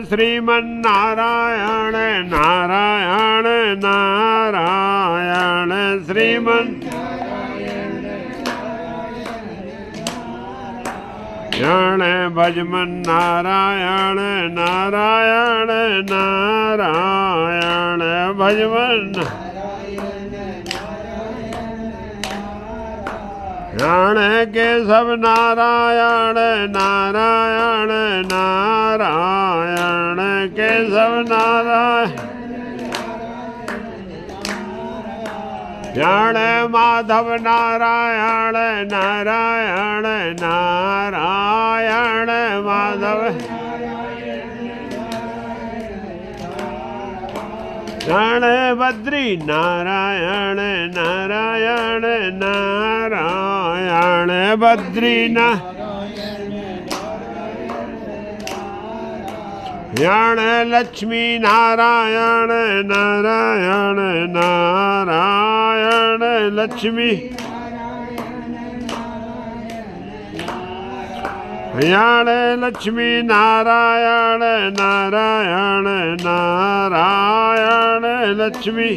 श्रीमन्नारायण नारायण नारायण श्रीमन्नारायण भजमन नारायण नारायण नारायण भजमन नारायण केशव नारायण नारायण नारायण केशव नारायण माधव नारायण नारायण नारायण माधव नारायण बद्री नारायण नारायण नारायण बद्री नारायण लक्ष्मी नारायण नारायण नारायण लक्ष्मी नारायण लक्ष्मी नारायण नारायण नारायण लक्ष्मी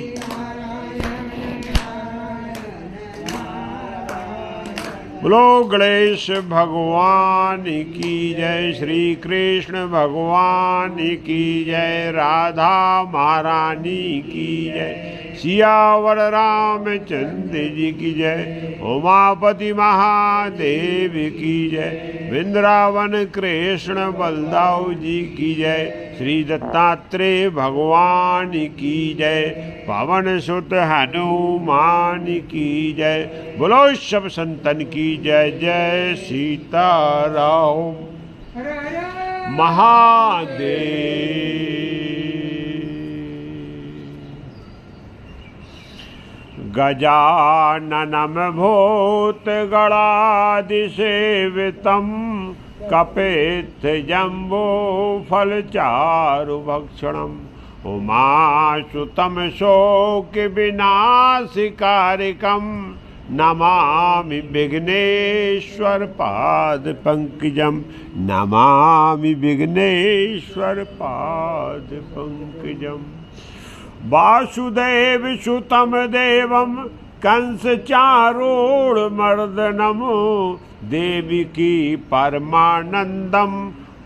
बोलो गणेश भगवान की जय, श्री कृष्ण भगवान की जय, राधा महारानी की जय, सियावर रामचंद्र जी की जय, उमापति महादेव की जय, वृंदावन कृष्ण बलदाव जी की जय, श्री दत्तात्रेय भगवान की जय, पवन सुत हनुमान की जय, बोलो सब संतन की जय। जय सीताराम महादेव। गजाननं भूतगणादिसेवितं कपित्थजम्बो फलचारुभक्षणम् उमासुतं शोकविनाशकारिकं नमामि विघ्नेश्वर पाद पंकजम, नमामि विघ्नेश्वर पाद पंकजम। वासुदेव सुतं देवं कंस चारूढमर्दनं देवकी परमानंदं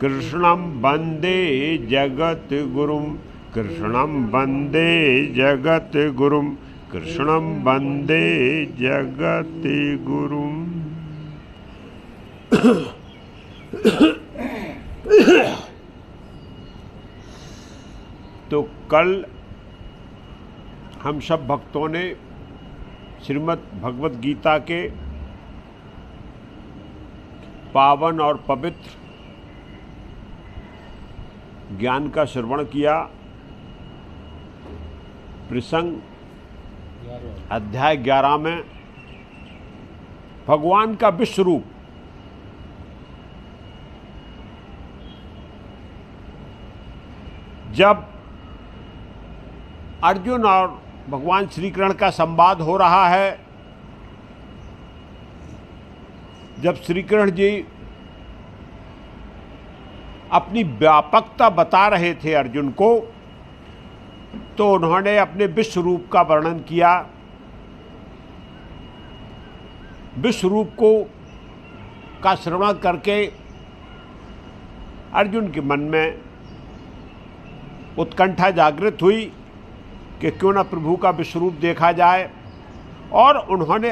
कृष्णं वंदे जगद्गुरुं, कृष्णं वंदे जगद्गुरुं, कृष्णं वंदे जगद्गुरुं। तो कल हम सब भक्तों ने श्रीमद् भगवत गीता के पावन और पवित्र ज्ञान का श्रवण किया। प्रसंग अध्याय 11 में भगवान का विश्व रूप, जब अर्जुन और भगवान श्री कृष्ण का संवाद हो रहा है, जब श्री कृष्ण जी अपनी व्यापकता बता रहे थे अर्जुन को, तो उन्होंने अपने विश्व रूप का वर्णन किया। विश्व रूप को का श्रवण करके अर्जुन के मन में उत्कंठा जागृत हुई कि क्यों न प्रभु का विश्व रूप देखा जाए। और उन्होंने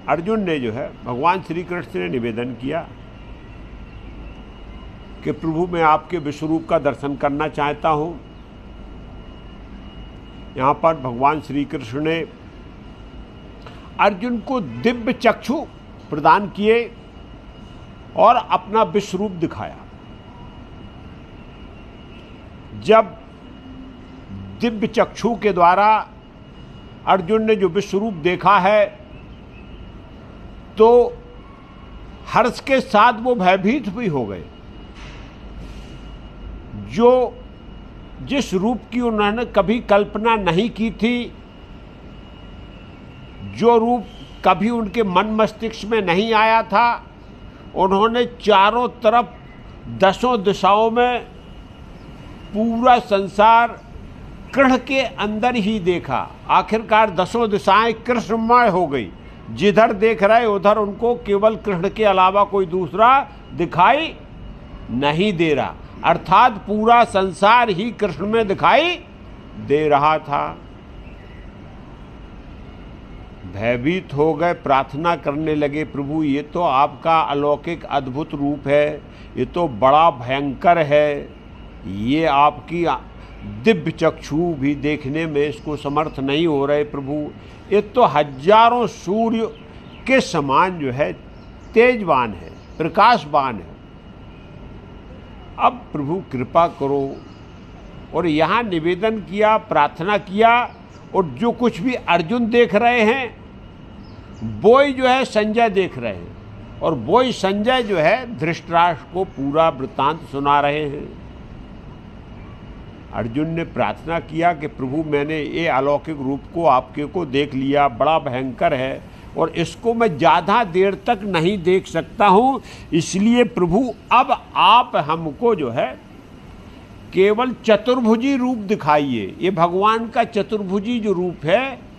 अर्जुन ने जो है भगवान श्री कृष्ण से निवेदन किया कि प्रभु मैं आपके विश्व रूप का दर्शन करना चाहता हूँ। यहाँ पर भगवान श्री कृष्ण ने अर्जुन को दिव्य चक्षु प्रदान किए और अपना विश्व रूप दिखाया। जब दिव्य चक्षु के द्वारा अर्जुन ने जो विश्व रूप देखा है, तो हर्ष के साथ वो भयभीत भी हो गए। जिस रूप की उन्होंने कभी कल्पना नहीं की थी, जो रूप कभी उनके मन मस्तिष्क में नहीं आया था, उन्होंने चारों तरफ दसों दिशाओं में पूरा संसार कृष्ण के अंदर ही देखा। आखिरकार दसों दिशाएं कृष्णमय हो गई। जिधर देख रहे उधर उनको केवल कृष्ण के अलावा कोई दूसरा दिखाई नहीं दे रहा, अर्थात पूरा संसार ही कृष्ण में दिखाई दे रहा था। भयभीत हो गए, प्रार्थना करने लगे, प्रभु ये तो आपका अलौकिक अद्भुत रूप है, ये तो बड़ा भयंकर है, ये आपकी दिव्य चक्षु भी देखने में इसको समर्थ नहीं हो रहे प्रभु, ये तो हजारों सूर्य के समान जो है तेजवान है, प्रकाशवान है। अब प्रभु कृपा करो। और यहाँ निवेदन किया, प्रार्थना किया, और जो कुछ भी अर्जुन देख रहे हैं वो ही जो है संजय देख रहे हैं, और वो ही संजय जो है धृतराष्ट्र को पूरा वृत्तांत सुना रहे हैं। अर्जुन ने प्रार्थना किया कि प्रभु मैंने ये अलौकिक रूप को आपके को देख लिया, बड़ा भयंकर है और इसको मैं ज़्यादा देर तक नहीं देख सकता हूँ, इसलिए प्रभु अब आप हमको जो है केवल चतुर्भुजी रूप दिखाइए। ये भगवान का चतुर्भुजी जो रूप है,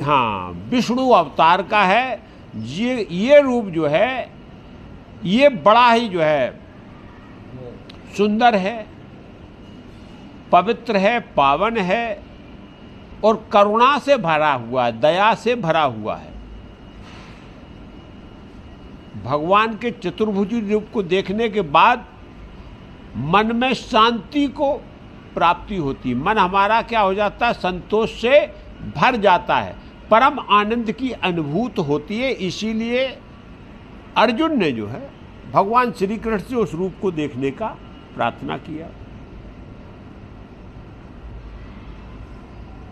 हाँ, विष्णु अवतार का है। ये रूप जो है ये बड़ा ही जो है सुंदर है, पवित्र है, पावन है और करुणा से भरा हुआ, दया से भरा हुआ है। भगवान के चतुर्भुजी रूप को देखने के बाद मन में शांति को प्राप्ति होती, मन हमारा क्या हो जाता है, संतोष से भर जाता है, परम आनंद की अनुभूति होती है। इसीलिए अर्जुन ने जो है भगवान श्री कृष्ण से उस रूप को देखने का प्रार्थना किया।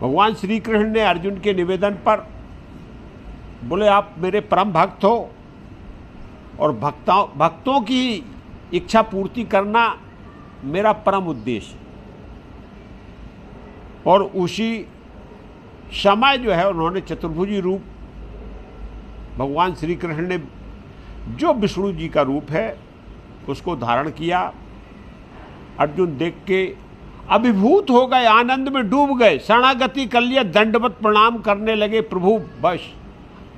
भगवान श्री कृष्ण ने अर्जुन के निवेदन पर बोले, आप मेरे परम भक्त हो और भक्तों की इच्छा पूर्ति करना मेरा परम उद्देश्य है। और उसी समय जो है उन्होंने चतुर्भुजी रूप, भगवान श्री कृष्ण ने जो विष्णु जी का रूप है उसको धारण किया। अर्जुन देख के अभिभूत हो गए, आनंद में डूब गए, शरणागति कर लिया, दंडवत प्रणाम करने लगे। प्रभु बस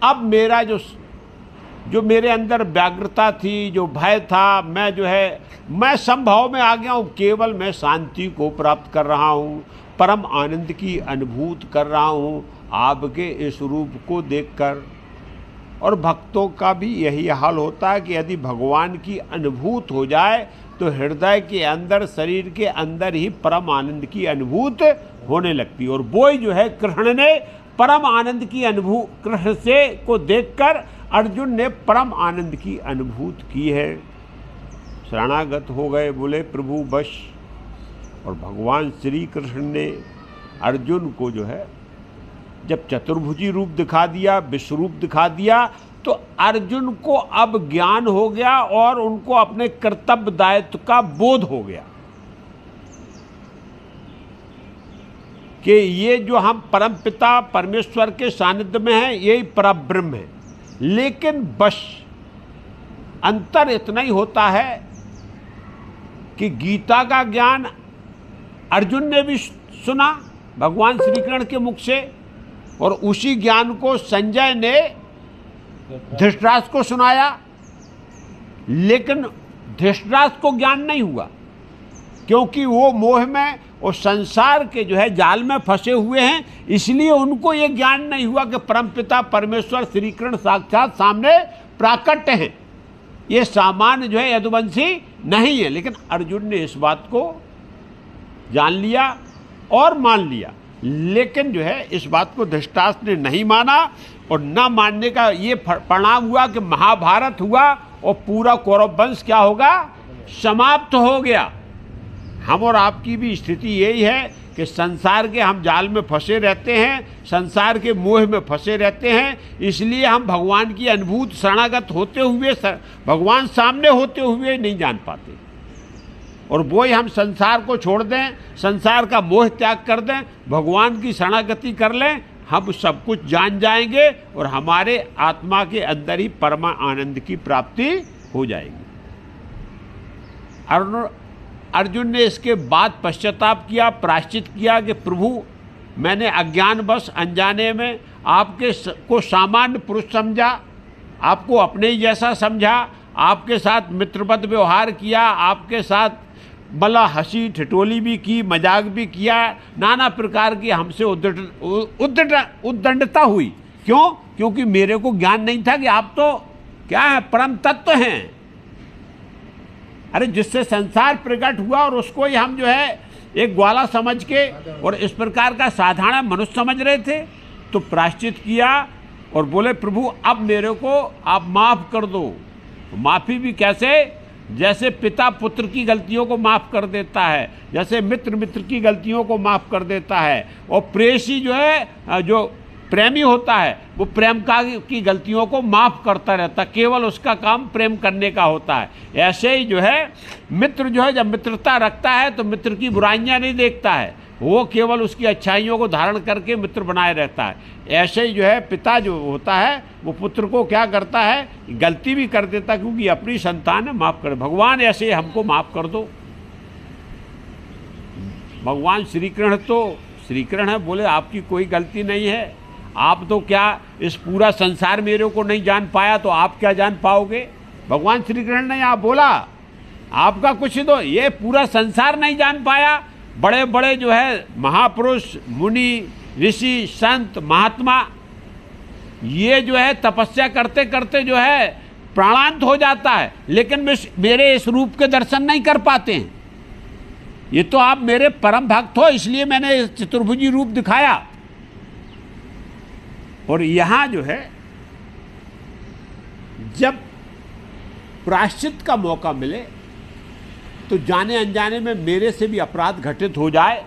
अब मेरा जो मेरे अंदर व्याग्रता थी, जो भय था, मैं संभाव में आ गया हूँ, केवल मैं शांति को प्राप्त कर रहा हूँ, परम आनंद की अनुभूति कर रहा हूँ आपके इस रूप को देखकर। और भक्तों का भी यही हाल होता है कि यदि भगवान की अनुभूति हो जाए तो हृदय के अंदर, शरीर के अंदर ही परम आनंद की अनुभूति होने लगती। और वो ही जो है कृष्ण ने परम आनंद की अनुभूति, कृष्ण से को देखकर अर्जुन ने परम आनंद की अनुभूति की है। शरणागत हो गए, बोले प्रभु बस। और भगवान श्री कृष्ण ने अर्जुन को जो है जब चतुर्भुजी रूप दिखा दिया, विश्व रूप दिखा दिया, तो अर्जुन को अब ज्ञान हो गया और उनको अपने कर्तव्य दायित्व का बोध हो गया कि ये जो हम परम पिता परमेश्वर के सानिध्य में हैं यही परब्रह्म है। लेकिन बस अंतर इतना ही होता है कि गीता का ज्ञान अर्जुन ने भी सुना भगवान श्री कृष्ण के मुख से, और उसी ज्ञान को संजय ने धृतराष्ट्र को सुनाया। लेकिन धृतराष्ट्र को ज्ञान नहीं हुआ, क्योंकि वो मोह में और संसार के जो है जाल में फंसे हुए हैं, इसलिए उनको ये ज्ञान नहीं हुआ कि परमपिता परमेश्वर श्री कृष्ण साक्षात सामने प्राकट्य हैं। ये सामान्य जो है यदुवंशी नहीं है। लेकिन अर्जुन ने इस बात को जान लिया और मान लिया, लेकिन जो है इस बात को धृतराष्ट्र ने नहीं माना, और न मानने का ये परिणाम हुआ कि महाभारत हुआ और पूरा कौरव वंश क्या होगा, समाप्त हो गया। हम और आपकी भी स्थिति यही है कि संसार के हम जाल में फंसे रहते हैं, संसार के मोह में फंसे रहते हैं, इसलिए हम भगवान की अनुभूति शरणागत होते हुए, भगवान सामने होते हुए नहीं जान पाते। और वो ही हम संसार को छोड़ दें, संसार का मोह त्याग कर दें, भगवान की शरणागति कर लें, हम सब कुछ जान जाएंगे और हमारे आत्मा के अंदर ही परम आनंद की प्राप्ति हो जाएगी। अर्जुन ने इसके बाद पश्चाताप किया, प्रायश्चित किया कि प्रभु मैंने अज्ञानवश अनजाने में आपके को सामान्य पुरुष समझा, आपको अपने ही जैसा समझा, आपके साथ मित्रवत व्यवहार किया, आपके साथ भला हंसी ठिठोली भी की, मजाक भी किया, नाना प्रकार की हमसे उद्दंडता हुई। क्यों? क्योंकि मेरे को ज्ञान नहीं था कि आप तो क्या है, परम तत्व हैं। अरे जिससे संसार प्रकट हुआ और उसको ही हम जो है एक ग्वाला समझ के और इस प्रकार का साधारण मनुष्य समझ रहे थे। तो प्रायश्चित किया और बोले प्रभु अब मेरे को आप माफ़ कर दो। माफ़ी भी कैसे? जैसे पिता पुत्र की गलतियों को माफ़ कर देता है, जैसे मित्र मित्र की गलतियों को माफ़ कर देता है, और प्रेयसी जो है, जो प्रेमी होता है, वो प्रेम की गलतियों को माफ़ करता रहता है, केवल उसका काम प्रेम करने का होता है। ऐसे ही जो है मित्र जो है जब मित्रता रखता है तो मित्र की बुराइयां नहीं देखता है, वो केवल उसकी अच्छाइयों को धारण करके मित्र बनाए रहता है। ऐसे ही जो है पिता जो होता है वो पुत्र को क्या करता है, गलती भी कर देता है, क्योंकि अपनी संतान है, माफ़ कर। भगवान ऐसे हमको माफ़ कर दो। भगवान श्री कृष्ण तो श्री कृष्ण है, बोले आपकी कोई गलती नहीं है, आप तो क्या इस पूरा संसार मेरे को नहीं जान पाया तो आप क्या जान पाओगे। भगवान श्री कृष्ण ने आप बोला आपका कुछ तो ये पूरा संसार नहीं जान पाया। बड़े बड़े जो है महापुरुष, मुनि, ऋषि, संत, महात्मा, ये जो है तपस्या करते करते जो है प्राणांत हो जाता है, लेकिन मेरे इस रूप के दर्शन नहीं कर पाते हैं। ये तो आप मेरे परम भक्त हो, इसलिए मैंने चतुर्भुजी रूप दिखाया। और यहाँ जो है जब प्रायश्चित का मौका मिले तो जाने अनजाने में मेरे से भी अपराध घटित हो जाए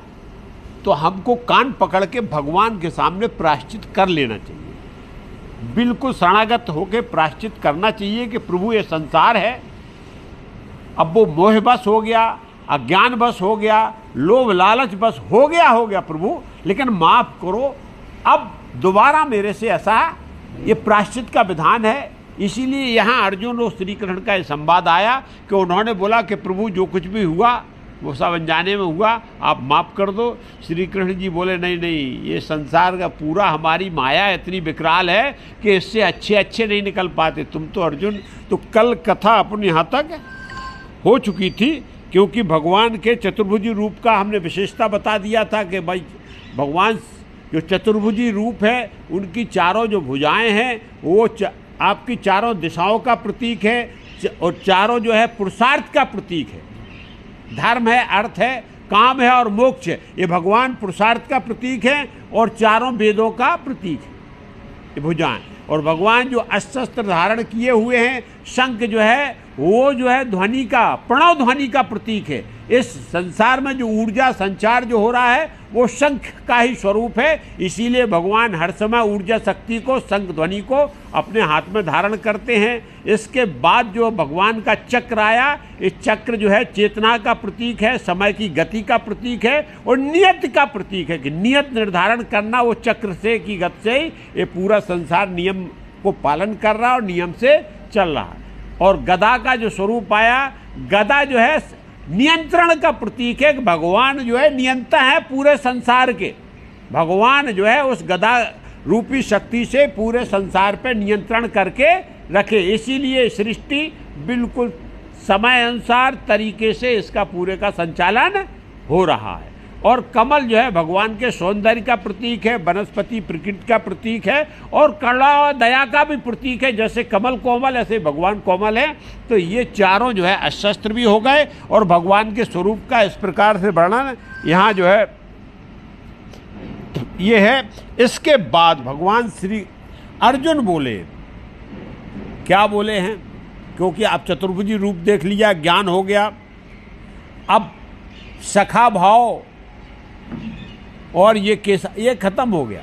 तो हमको कान पकड़ के भगवान के सामने प्रायश्चित कर लेना चाहिए। बिल्कुल शरणागत होकर प्रायश्चित करना चाहिए कि प्रभु ये संसार है, अब वो मोहवश हो गया, अज्ञानवश हो गया, लोभ लालच बस हो गया प्रभु, लेकिन माफ़ करो, अब दोबारा मेरे से ऐसा, ये प्रायश्चित का विधान है। इसीलिए यहाँ अर्जुन और श्री कृष्ण का ये संवाद आया कि उन्होंने बोला कि प्रभु जो कुछ भी हुआ वो सब अनजाने में हुआ, आप माफ़ कर दो। श्री कृष्ण जी बोले नहीं नहीं, ये संसार का पूरा हमारी माया इतनी विकराल है कि इससे अच्छे नहीं निकल पाते। तुम तो अर्जुन, तो कल कथा अपन यहाँ तक हो चुकी थी, क्योंकि भगवान के चतुर्भुजी रूप का हमने विशेषता बता दिया था कि भाई भगवान जो चतुर्भुजी रूप है, उनकी चारों जो भुजाएं हैं वो आपकी चारों दिशाओं का प्रतीक है और चारों जो है पुरुषार्थ का प्रतीक है। धर्म है, अर्थ है, काम है और मोक्ष है। ये भगवान पुरुषार्थ का प्रतीक है और चारों वेदों का प्रतीक है ये भुजाएं। और भगवान जो अस्त्र धारण किए हुए हैं, शंख जो है वो जो है ध्वनि का, प्रणव ध्वनि का प्रतीक है। इस संसार में जो ऊर्जा संचार जो हो रहा है वो शंख का ही स्वरूप है। इसीलिए भगवान हर समय ऊर्जा शक्ति को, शंख ध्वनि को अपने हाथ में धारण करते हैं। इसके बाद जो भगवान का चक्र आया, इस चक्र जो है चेतना का प्रतीक है, समय की गति का प्रतीक है और नियत का प्रतीक है कि नियत निर्धारण करना वो चक्र से की गति से ही ये पूरा संसार नियम को पालन कर रहा है और नियम से चल रहा है। और गदा का जो स्वरूप आया, गदा जो है नियंत्रण का प्रतीक है। भगवान जो है नियंता है पूरे संसार के। भगवान जो है उस गदा रूपी शक्ति से पूरे संसार पे नियंत्रण करके रखे। इसीलिए सृष्टि बिल्कुल समय अनुसार तरीके से इसका पूरे का संचालन हो रहा है। और कमल जो है भगवान के सौंदर्य का प्रतीक है, वनस्पति प्रकृति का प्रतीक है और करुणा और दया का भी प्रतीक है। जैसे कमल कोमल, ऐसे भगवान कोमल है। तो ये चारों जो है अशस्त्र भी हो गए और भगवान के स्वरूप का इस प्रकार से वर्णन यहाँ जो है ये है। इसके बाद भगवान श्री अर्जुन बोले, क्या बोले हैं, क्योंकि आप चतुर्भुजी रूप देख लिया, ज्ञान हो गया, अब सखा भाव और ये खत्म हो गया।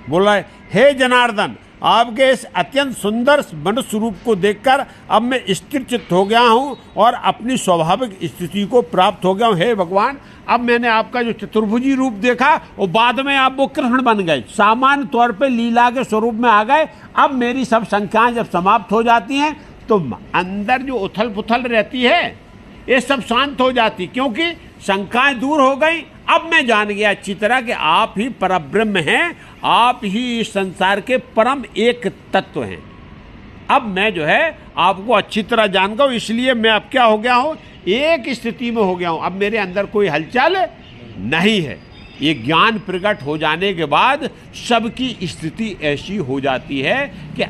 बोला हे जनार्दन, आपके इस अत्यंत सुंदर मनुष्य रूप को देखकर अब मैं स्थिर चित्त हो गया हूँ और अपनी स्वाभाविक स्थिति को प्राप्त हो गया हूँ। हे भगवान, अब मैंने आपका जो चतुर्भुजी रूप देखा और बाद में आप वो कृष्ण बन गए, सामान्य तौर पे लीला के स्वरूप में आ गए। अब मेरी सब शंकाएं जब समाप्त हो जाती हैं तो अंदर जो उथल पुथल रहती है ये सब शांत हो जाती, क्योंकि शंकाएं दूर हो गई। अब मैं जान गया अच्छी तरह कि आप ही परब्रह्म हैं, आप ही इस संसार के परम एक तत्व हैं। अब मैं जो है आपको अच्छी तरह जान गया हूं, इसलिए मैं अब क्या हो गया हूं, एक स्थिति में हो गया हूं। अब मेरे अंदर कोई हलचल नहीं है। ये ज्ञान प्रकट हो जाने के बाद सबकी स्थिति ऐसी हो जाती है कि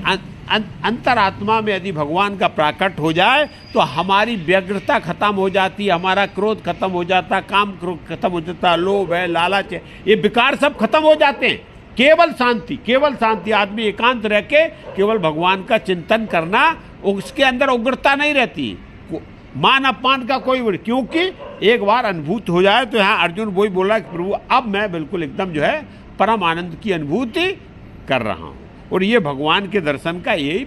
अंतरात्मा में यदि भगवान का प्राकट हो जाए तो हमारी व्यग्रता खत्म हो जाती है, हमारा क्रोध खत्म हो जाता, काम क्रोध खत्म हो जाता, लोभ है, लालच है, ये विकार सब खत्म हो जाते हैं। केवल शांति, केवल शांति। आदमी एकांत रह के केवल भगवान का चिंतन करना, उसके अंदर उग्रता नहीं रहती, मान अपमान का कोई, क्योंकि एक बार अनुभूत हो जाए। तो यहाँ अर्जुन वही बोला कि प्रभु अब मैं बिल्कुल एकदम जो है परम आनंद की अनुभूति कर रहा हूँ। और ये भगवान के दर्शन का यही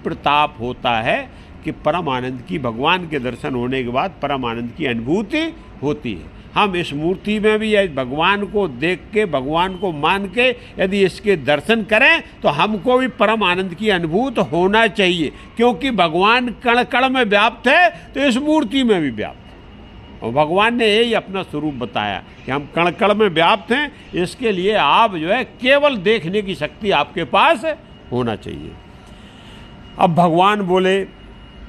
प्रताप होता है कि परम आनंद की, भगवान के दर्शन होने के बाद परम आनंद की अनुभूति होती है। हम इस मूर्ति में भी भगवान को देख के, भगवान को मान के यदि इसके दर्शन करें तो हमको भी परम आनंद की अनुभूति होना चाहिए, क्योंकि भगवान कण कण में व्याप्त है तो इस मूर्ति में भी व्याप्त है। और भगवान ने यही अपना स्वरूप बताया कि हम कण कण में व्याप्त हैं। इसके लिए आप जो है केवल देखने की शक्ति आपके पास होना चाहिए। अब भगवान बोले,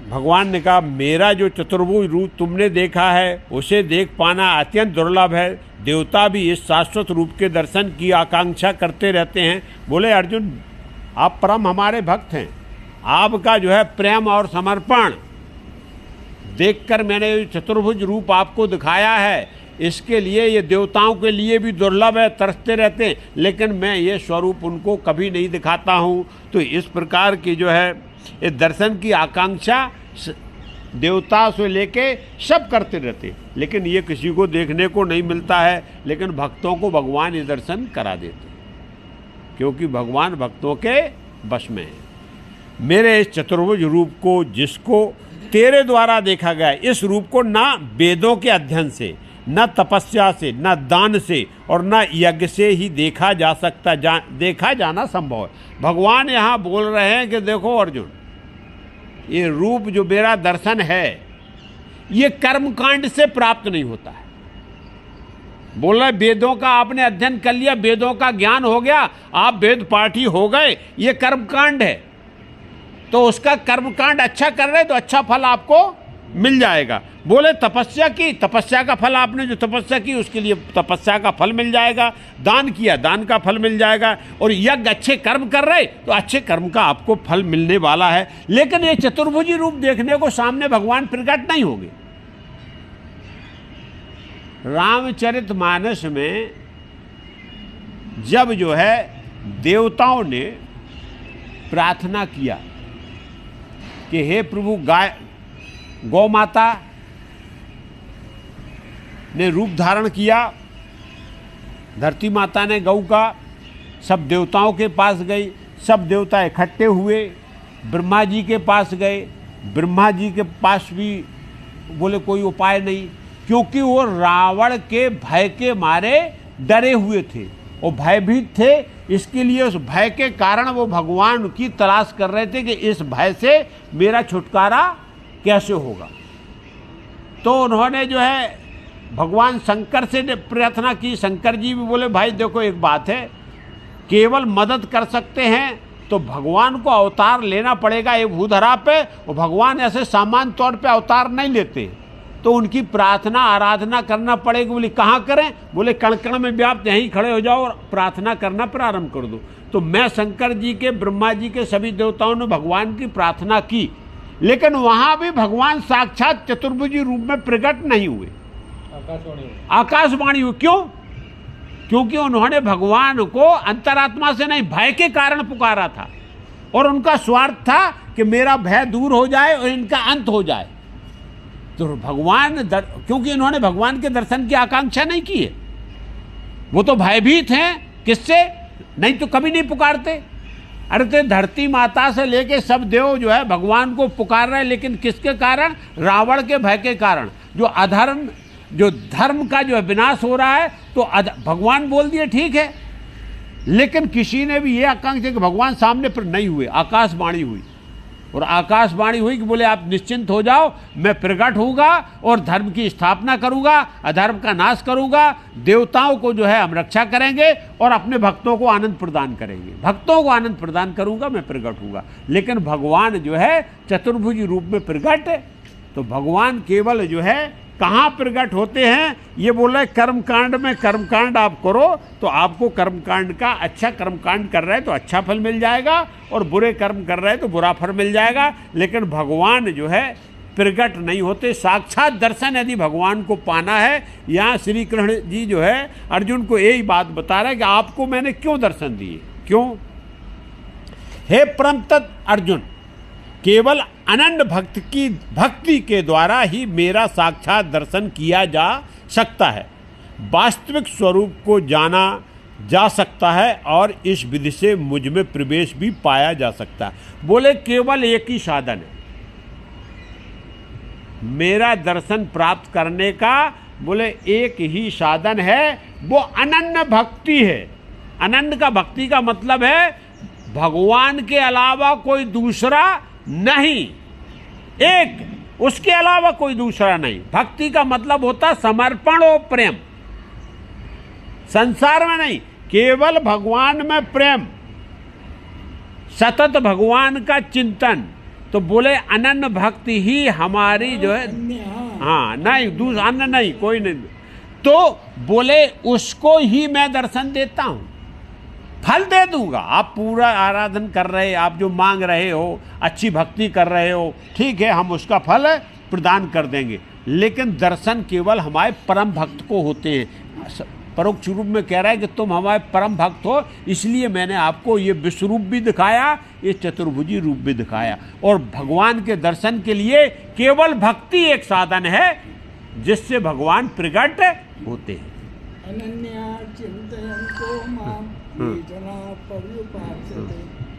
भगवान ने कहा मेरा जो चतुर्भुज रूप तुमने देखा है उसे देख पाना अत्यंत दुर्लभ है। देवता भी इस शाश्वत रूप के दर्शन की आकांक्षा करते रहते हैं। बोले अर्जुन आप परम हमारे भक्त हैं, आपका जो है प्रेम और समर्पण देखकर मैंने चतुर्भुज रूप आपको दिखाया है। इसके लिए ये देवताओं के लिए भी दुर्लभ है, तरसते रहते हैं, लेकिन मैं ये स्वरूप उनको कभी नहीं दिखाता हूँ। तो इस प्रकार की जो है ये दर्शन की आकांक्षा देवता से लेके सब करते रहते, लेकिन ये किसी को देखने को नहीं मिलता है। लेकिन भक्तों को भगवान ये दर्शन करा देते, क्योंकि भगवान भक्तों के वश में है। मेरे इस चतुर्भुज रूप को जिसको तेरे द्वारा देखा गया, इस रूप को ना वेदों के अध्ययन से, न तपस्या से, न दान से और न यज्ञ से ही देखा जा सकता, देखा जाना संभव है। भगवान यहाँ बोल रहे हैं कि देखो अर्जुन, ये रूप जो मेरा दर्शन है ये कर्मकांड से प्राप्त नहीं होता है। बोल रहे वेदों का आपने अध्ययन कर लिया, वेदों का ज्ञान हो गया, आप वेद पाठी हो गए, ये कर्मकांड है। तो उसका कर्मकांड अच्छा कर रहे तो अच्छा फल आपको मिल जाएगा। बोले तपस्या की, तपस्या का फल आपने जो तपस्या की उसके लिए तपस्या का फल मिल जाएगा, दान किया दान का फल मिल जाएगा, और यज्ञ अच्छे कर्म कर रहे तो अच्छे कर्म का आपको फल मिलने वाला है। लेकिन ये चतुर्भुजी रूप देखने को सामने भगवान प्रकट नहीं होंगे। रामचरितमानस में जब जो है देवताओं ने प्रार्थना किया कि हे प्रभु गौ माता ने रूप धारण किया, धरती माता ने गौ का, सब देवताओं के पास गई, सब देवता इकट्ठे हुए, ब्रह्मा जी के पास गए, ब्रह्मा जी के पास भी बोले कोई उपाय नहीं, क्योंकि वो रावण के भय के मारे डरे हुए थे और भयभीत थे। इसके लिए उस भय के कारण वो भगवान की तलाश कर रहे थे कि इस भय से मेरा छुटकारा कैसे होगा। तो उन्होंने जो है भगवान शंकर से प्रार्थना की। शंकर जी भी बोले भाई देखो एक बात है, केवल मदद कर सकते हैं तो भगवान को अवतार लेना पड़ेगा ये भूधरा पे, और भगवान ऐसे सामान्य तौर पे अवतार नहीं लेते, तो उनकी प्रार्थना आराधना करना पड़ेगी। बोले कहाँ करें? बोले कण कण में व्याप्त, यहीं खड़े हो जाओ और प्रार्थना करना प्रारंभ कर दो। तो मैं शंकर जी के, ब्रह्मा जी के, सभी देवताओं ने भगवान की प्रार्थना की, लेकिन वहां भी भगवान साक्षात चतुर्भुजी रूप में प्रकट नहीं हुए, आकाशवाणी हुई। क्यों? क्योंकि उन्होंने भगवान को अंतरात्मा से नहीं, भय के कारण पुकारा था, और उनका स्वार्थ था कि मेरा भय दूर हो जाए और इनका अंत हो जाए। तो भगवान क्योंकि इन्होंने भगवान के दर्शन की आकांक्षा नहीं की है, वो तो भयभीत हैं। किससे? नहीं तो कभी नहीं पुकारते। अरे तो धरती माता से लेके सब देव जो है भगवान को पुकार रहे हैं, लेकिन किसके कारण? रावण के भय के कारण। जो अधर्म, जो धर्म का जो विनाश हो रहा है, तो भगवान बोल दिए ठीक है, लेकिन किसी ने भी ये आकांक्षा कि भगवान सामने पर नहीं हुए, आकाशवाणी हुई। और आकाशवाणी हुई कि बोले आप निश्चिंत हो जाओ, मैं प्रकट होऊंगा और धर्म की स्थापना करूंगा, अधर्म का नाश करूंगा, देवताओं को जो है हम रक्षा करेंगे और अपने भक्तों को आनंद प्रदान करेंगे, भक्तों को आनंद प्रदान करूंगा, मैं प्रकट होऊंगा। लेकिन भगवान जो है चतुर्भुज रूप में प्रकट है। तो भगवान केवल जो है कहाँ प्रकट होते हैं, ये बोल रहे कर्मकांड में। कर्मकांड आप करो तो आपको कर्मकांड का, अच्छा कर्मकांड कर रहे हैं तो अच्छा फल मिल जाएगा और बुरे कर्म कर रहे हैं तो बुरा फल मिल जाएगा। लेकिन भगवान जो है प्रकट नहीं होते। साक्षात दर्शन यदि भगवान को पाना है, यहाँ श्री कृष्ण जी जो है अर्जुन को यही बात बता रहे हैं कि आपको मैंने क्यों दर्शन दिए। क्यों? हे परम तत्व अर्जुन, केवल अनन्य भक्ति के द्वारा ही मेरा साक्षात दर्शन किया जा सकता है, वास्तविक स्वरूप को जाना जा सकता है और इस विधि से मुझ में प्रवेश भी पाया जा सकता है। बोले केवल एक ही साधन है मेरा दर्शन प्राप्त करने का, बोले एक ही साधन है, वो अनन्य भक्ति है। अनन्य का भक्ति का मतलब है भगवान के अलावा कोई दूसरा नहीं, एक, उसके अलावा कोई दूसरा नहीं। भक्ति का मतलब होता समर्पण और प्रेम, संसार में नहीं, केवल भगवान में प्रेम, सतत भगवान का चिंतन। तो बोले अनन्य भक्ति ही हमारी जो है, हाँ नहीं दूसरा अन्य नहीं, कोई नहीं। तो बोले उसको ही मैं दर्शन देता हूं, फल दे दूंगा। आप पूरा आराधन कर रहे, आप जो मांग रहे हो, अच्छी भक्ति कर रहे हो, ठीक है, हम उसका फल प्रदान कर देंगे। लेकिन दर्शन केवल हमारे परम भक्त को होते हैं। परोक्ष रूप में कह रहा है कि तुम हमारे परम भक्त हो, इसलिए मैंने आपको ये विश्व रूप भी दिखाया, ये चतुर्भुजी रूप भी दिखाया। और भगवान के दर्शन के लिए केवल भक्ति एक साधन है जिससे भगवान प्रकट होते हैं। अनन्या चिंतयन्तो माम ये जना पर्युपासते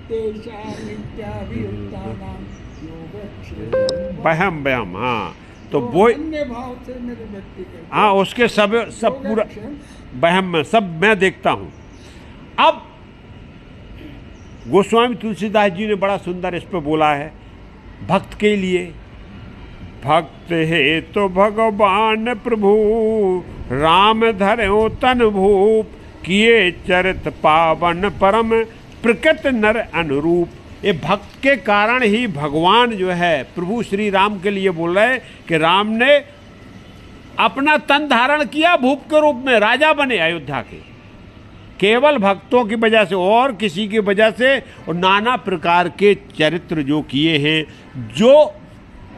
तेषां नित्याभियुक्तानां योगक्षेमं बहम बहम। हाँ, तो वो अन्य भाव से मेरे व्यक्ति के, हाँ, उसके सब पूरा बहम में सब मैं देखता हूं। अब गोस्वामी तुलसीदास जी ने बड़ा सुंदर इस पे बोला है भक्त के लिए। भक्त है तो भगवान प्रभु राम धरो तन भूप, किए चरित पावन परम प्रकृत नर अनुरूप। ये भक्त के कारण ही भगवान जो है प्रभु श्री राम के लिए बोल रहे कि राम ने अपना तन धारण किया, भूप के रूप में राजा बने अयोध्या के, केवल भक्तों की वजह से और किसी की वजह से। और नाना प्रकार के चरित्र जो किए हैं, जो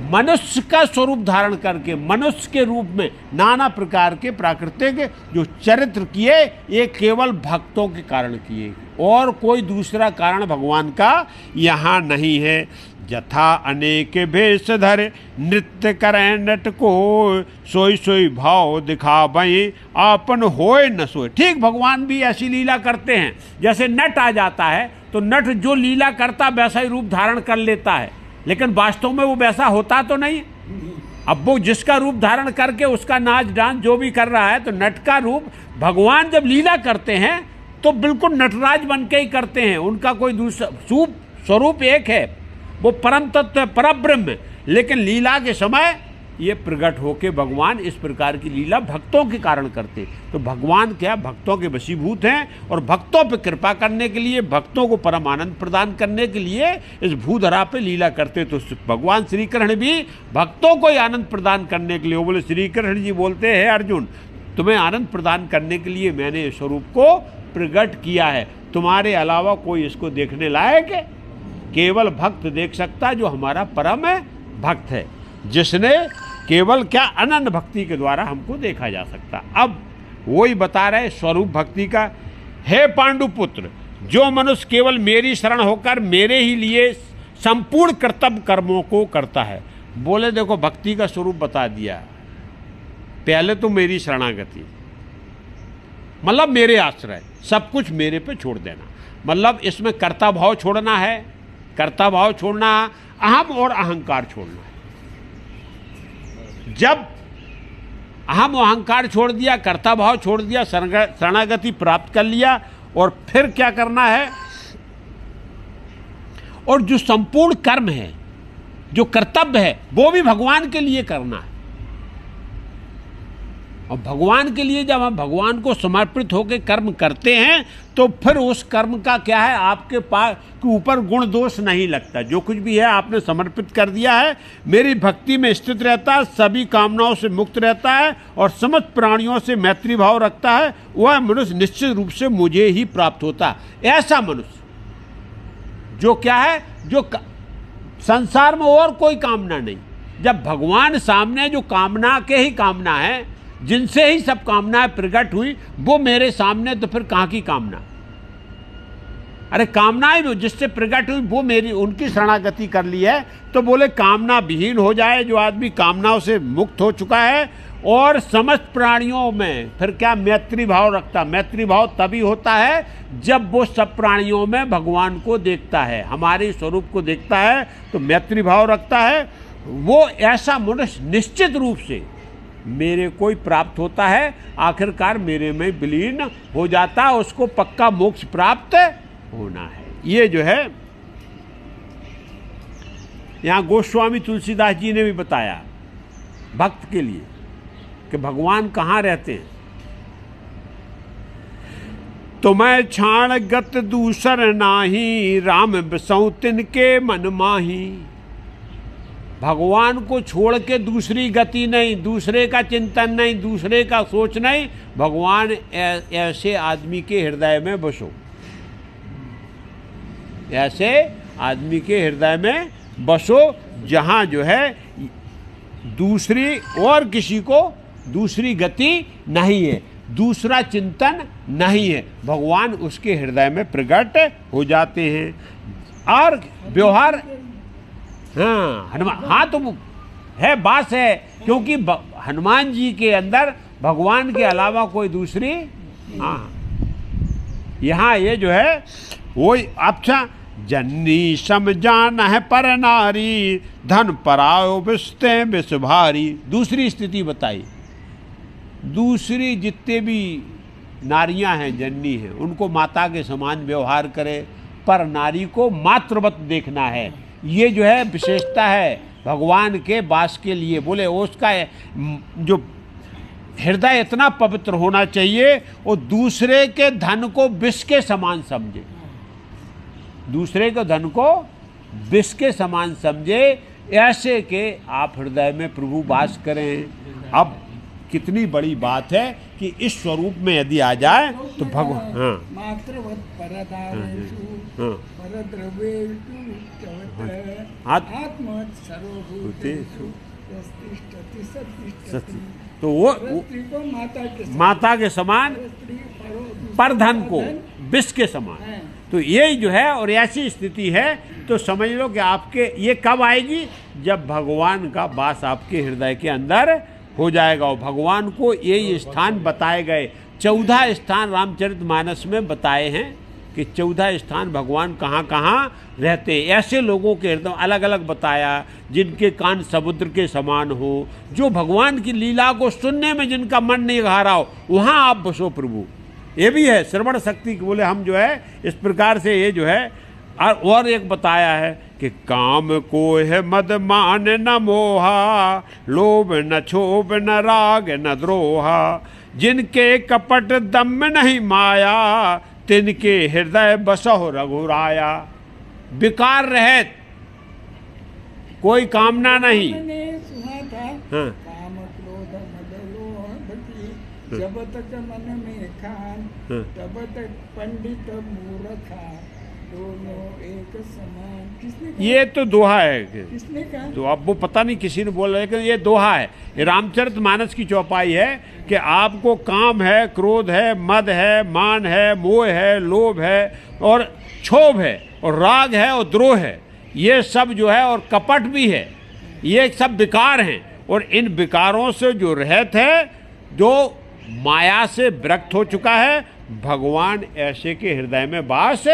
मनुष्य का स्वरूप धारण करके मनुष्य के रूप में नाना प्रकार के प्राकृतिक जो चरित्र किए, ये केवल भक्तों के कारण किए, और कोई दूसरा कारण भगवान का यहाँ नहीं है। जथा अनेक भेष धर नृत्य करें नट को, सोई सोई भाव दिखावें आपन होए न सोए। ठीक भगवान भी ऐसी लीला करते हैं, जैसे नट आ जाता है तो नट जो लीला करता वैसा ही रूप धारण कर लेता है, लेकिन वास्तव में वो वैसा होता तो नहीं। अब वो जिसका रूप धारण करके उसका नाच डांस जो भी कर रहा है, तो नट का रूप भगवान जब लीला करते हैं तो बिल्कुल नटराज बन के ही करते हैं। उनका कोई दूसरा स्वरूप एक है, वो परम तत्व है, परब्रह्म है। लेकिन लीला के समय ये प्रकट होके भगवान इस प्रकार की लीला भक्तों के कारण करते। तो भगवान क्या भक्तों के वशीभूत हैं, और भक्तों पे कृपा करने के लिए, भक्तों को परम आनंद प्रदान करने के लिए इस भूधरा पे लीला करते। तो भगवान श्री कृष्ण भी भक्तों को ही आनंद प्रदान करने के लिए, वो बोले श्री कृष्ण जी बोलते हैं अर्जुन, तुम्हें आनंद प्रदान करने के लिए मैंने इस स्वरूप को प्रकट किया है, तुम्हारे अलावा कोई इसको देखने लायक है? केवल भक्त देख सकता है जो हमारा परम भक्त है, जिसने केवल क्या अनन्य भक्ति के द्वारा हमको देखा जा सकता। अब वही बता रहे स्वरूप भक्ति का। हे पांडुपुत्र, जो मनुष्य केवल मेरी शरण होकर मेरे ही लिए संपूर्ण कर्तव्य कर्मों को करता है। बोले देखो भक्ति का स्वरूप बता दिया, पहले तो मेरी शरणागति, मतलब मेरे आश्रय, सब कुछ मेरे पे छोड़ देना, मतलब इसमें कर्ता भाव छोड़ना है, कर्ता भाव छोड़ना, अहम और अहंकार छोड़ना है। जब अहम अहंकार छोड़ दिया, कर्ता भाव छोड़ दिया, शरणागति प्राप्त कर लिया, और फिर क्या करना है, और जो संपूर्ण कर्म है जो कर्तव्य है वो भी भगवान के लिए करना है। और भगवान के लिए जब हम भगवान को समर्पित होकर कर्म करते हैं तो फिर उस कर्म का क्या है, आपके पास के ऊपर गुण दोष नहीं लगता। जो कुछ भी है आपने समर्पित कर दिया है, मेरी भक्ति में स्थित रहता है, सभी कामनाओं से मुक्त रहता है और समस्त प्राणियों से मैत्री भाव रखता है, वह मनुष्य निश्चित रूप से मुझे ही प्राप्त होता है। ऐसा मनुष्य जो क्या है, जो संसार में और कोई कामना नहीं, जब भगवान सामने जो कामना के ही कामना है, जिनसे ही सब कामनाएं प्रकट हुई, वो मेरे सामने, तो फिर कहाँ की कामना? अरे कामनाएं जिससे प्रकट हुई वो मेरी, उनकी शरणागति कर ली है, तो बोले कामना विहीन हो जाए जो आदमी कामनाओं से मुक्त हो चुका है और समस्त प्राणियों में फिर क्या मैत्री भाव रखता। मैत्री भाव तभी होता है जब वो सब प्राणियों में भगवान को देखता है, हमारे स्वरूप को देखता है, तो मैत्री भाव रखता है। वो ऐसा मनुष्य निश्चित रूप से मेरे को ही प्राप्त होता है, आखिरकार मेरे में विलीन हो जाता है, उसको पक्का मोक्ष प्राप्त होना है। ये जो है यहाँ गोस्वामी तुलसीदास जी ने भी बताया भक्त के लिए कि भगवान कहाँ रहते हैं। तो मैं छाण गत दूसर नाही, राम बसऊं तिनके मन माही। भगवान को छोड़ के दूसरी गति नहीं, दूसरे का चिंतन नहीं, दूसरे का सोच नहीं, भगवान ऐसे आदमी के हृदय में बसो, ऐसे आदमी के हृदय में बसो जहाँ जो है दूसरी और किसी को दूसरी गति नहीं है, दूसरा चिंतन नहीं है, भगवान उसके हृदय में प्रकट हो जाते हैं। और व्यवहार, हाँ हनुमान, हाँ तो है, बात है, क्योंकि हनुमान जी के अंदर भगवान के अलावा कोई दूसरी, हाँ यहाँ ये जो है वो अच्छा, जननी समझान है पर नारी, धन परायो बिस्ते बिस भारी। दूसरी स्थिति बताई, दूसरी जितने भी नारियां हैं, जननी हैं, उनको माता के समान व्यवहार करे, पर नारी को मातृवत देखना है। ये जो है विशेषता है भगवान के वास के लिए। बोले उसका जो हृदय इतना पवित्र होना चाहिए, वो दूसरे के धन को विष के समान समझे, दूसरे के धन को विष के समान समझे, ऐसे के आप हृदय में प्रभु वास करें। अब कितनी बड़ी बात है कि इस स्वरूप में यदि आ जाए तो भगवान, हाँ मातृवत परदारेषु परद्रव्येषु उच्चवत् आत्मवत् सर्वभूतेषु यस्तिष्ठति सत्तिष्ठति। तो वो स्त्री को माता के समान, पर धन को विष के समान, तो यही जो है। और ऐसी स्थिति है तो समझ लो कि आपके ये कब आएगी, जब भगवान का वास आपके हृदय के अंदर हो जाएगा। और भगवान को यही स्थान बताए गए, 14 स्थान रामचरितमानस में बताए हैं कि 14 स्थान भगवान कहाँ कहाँ रहते। ऐसे लोगों के हृदय अलग अलग बताया, जिनके कान समुद्र के समान हो, जो भगवान की लीला को सुनने में जिनका मन नहीं घा रहा हो, वहाँ आप बसो प्रभु। ये भी है श्रवण शक्ति, बोले हम जो है इस प्रकार से ये जो है। और एक बताया है कि काम को है मद मान न मोहा, लोभ न क्षोभ न राग न द्रोहा, जिनके कपट दम नहीं माया, तिनके हृदय बसो रघुराया। विकार रहित, कोई कामना नहीं। मैंने सुना था, हाँ। काम क्रोध मद लोभ की जब तक मन में खान, तब तक पंडित मूर्खा, दोनों एक समान। किसने कहा? ये तो दोहा है, किसने कहा? तो अब वो पता नहीं किसी ने बोला, लेकिन ये दोहा है, ये रामचरितमानस की चौपाई है कि आपको काम है, क्रोध है, मद है, मान है, मोह है, लोभ है और क्षोभ है और राग है और द्रोह है, ये सब जो है, और कपट भी है, ये सब विकार हैं। और इन विकारों से जो रहित है, जो माया से विरक्त हो चुका है, भगवान ऐसे के हृदय में वास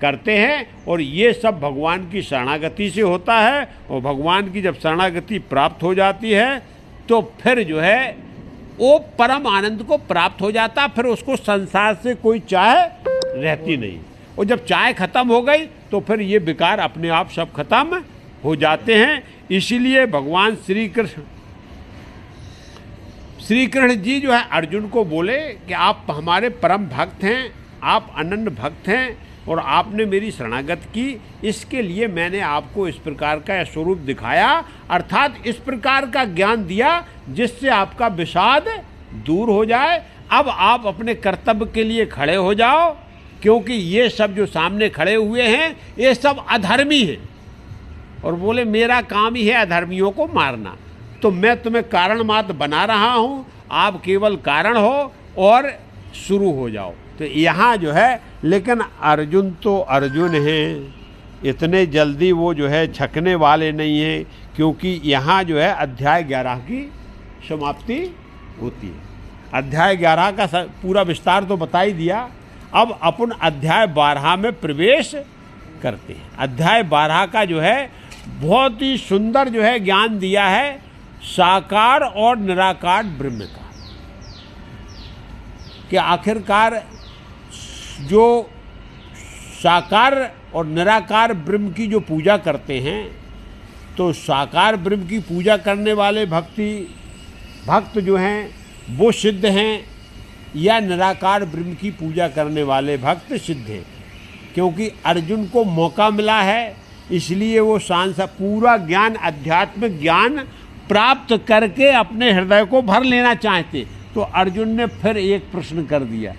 करते हैं। और ये सब भगवान की शरणागति से होता है। और भगवान की जब शरणागति प्राप्त हो जाती है तो फिर जो है वो परम आनंद को प्राप्त हो जाता, फिर उसको संसार से कोई चाह रहती नहीं। और जब चाह खत्म हो गई तो फिर ये विकार अपने आप सब खत्म हो जाते हैं। इसीलिए भगवान श्री कृष्ण जी जो है अर्जुन को बोले कि आप हमारे परम भक्त हैं, आप अनन्य भक्त हैं और आपने मेरी शरणागत की, इसके लिए मैंने आपको इस प्रकार का स्वरूप दिखाया, अर्थात इस प्रकार का ज्ञान दिया जिससे आपका विषाद दूर हो जाए। अब आप अपने कर्तव्य के लिए खड़े हो जाओ, क्योंकि ये सब जो सामने खड़े हुए हैं ये सब अधर्मी हैं। और बोले मेरा काम ही है अधर्मियों को मारना, तो मैं तुम्हें कारण मात्र बना रहा हूँ, आप केवल कारण हो और शुरू हो जाओ। तो यहाँ जो है, लेकिन अर्जुन तो अर्जुन हैं, इतने जल्दी वो जो है छकने वाले नहीं हैं, क्योंकि यहाँ जो है अध्याय 11 की समाप्ति होती है। अध्याय 11 का पूरा विस्तार तो बता ही दिया। अब अपन अध्याय 12 में प्रवेश करते हैं। अध्याय 12 का जो है बहुत ही सुंदर जो है ज्ञान दिया है साकार और निराकार ब्रह्म का, कि आखिरकार जो साकार और निराकार ब्रह्म की जो पूजा करते हैं, तो साकार ब्रह्म की पूजा करने वाले भक्त जो हैं वो सिद्ध हैं, या निराकार ब्रह्म की पूजा करने वाले भक्त सिद्ध हैं। क्योंकि अर्जुन को मौका मिला है, इसलिए वो सांसा पूरा ज्ञान, आध्यात्मिक ज्ञान प्राप्त करके अपने हृदय को भर लेना चाहते। तो अर्जुन ने फिर एक प्रश्न कर दिया।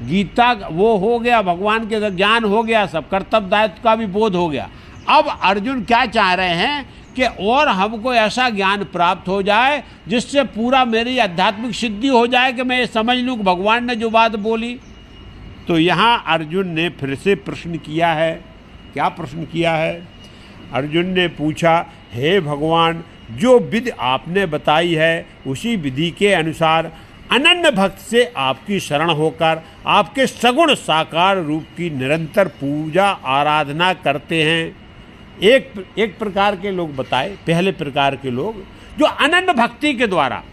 गीता वो हो गया, भगवान के ज्ञान हो गया, सब कर्तव्य दायित्व का भी बोध हो गया। अब अर्जुन क्या चाह रहे हैं कि और हमको ऐसा ज्ञान प्राप्त हो जाए जिससे पूरा मेरी आध्यात्मिक सिद्धि हो जाए, कि मैं ये समझ लूँ कि भगवान ने जो बात बोली। तो यहाँ अर्जुन ने फिर से प्रश्न किया है। क्या प्रश्न किया है? अर्जुन ने पूछा, हे भगवान, जो विधि आपने बताई है उसी विधि के अनुसार अनन्य भक्त से आपकी शरण होकर आपके सगुण साकार रूप की निरंतर पूजा आराधना करते हैं। एक प्रकार के लोग बताए, पहले प्रकार के लोग जो अनन्य भक्ति के द्वारा,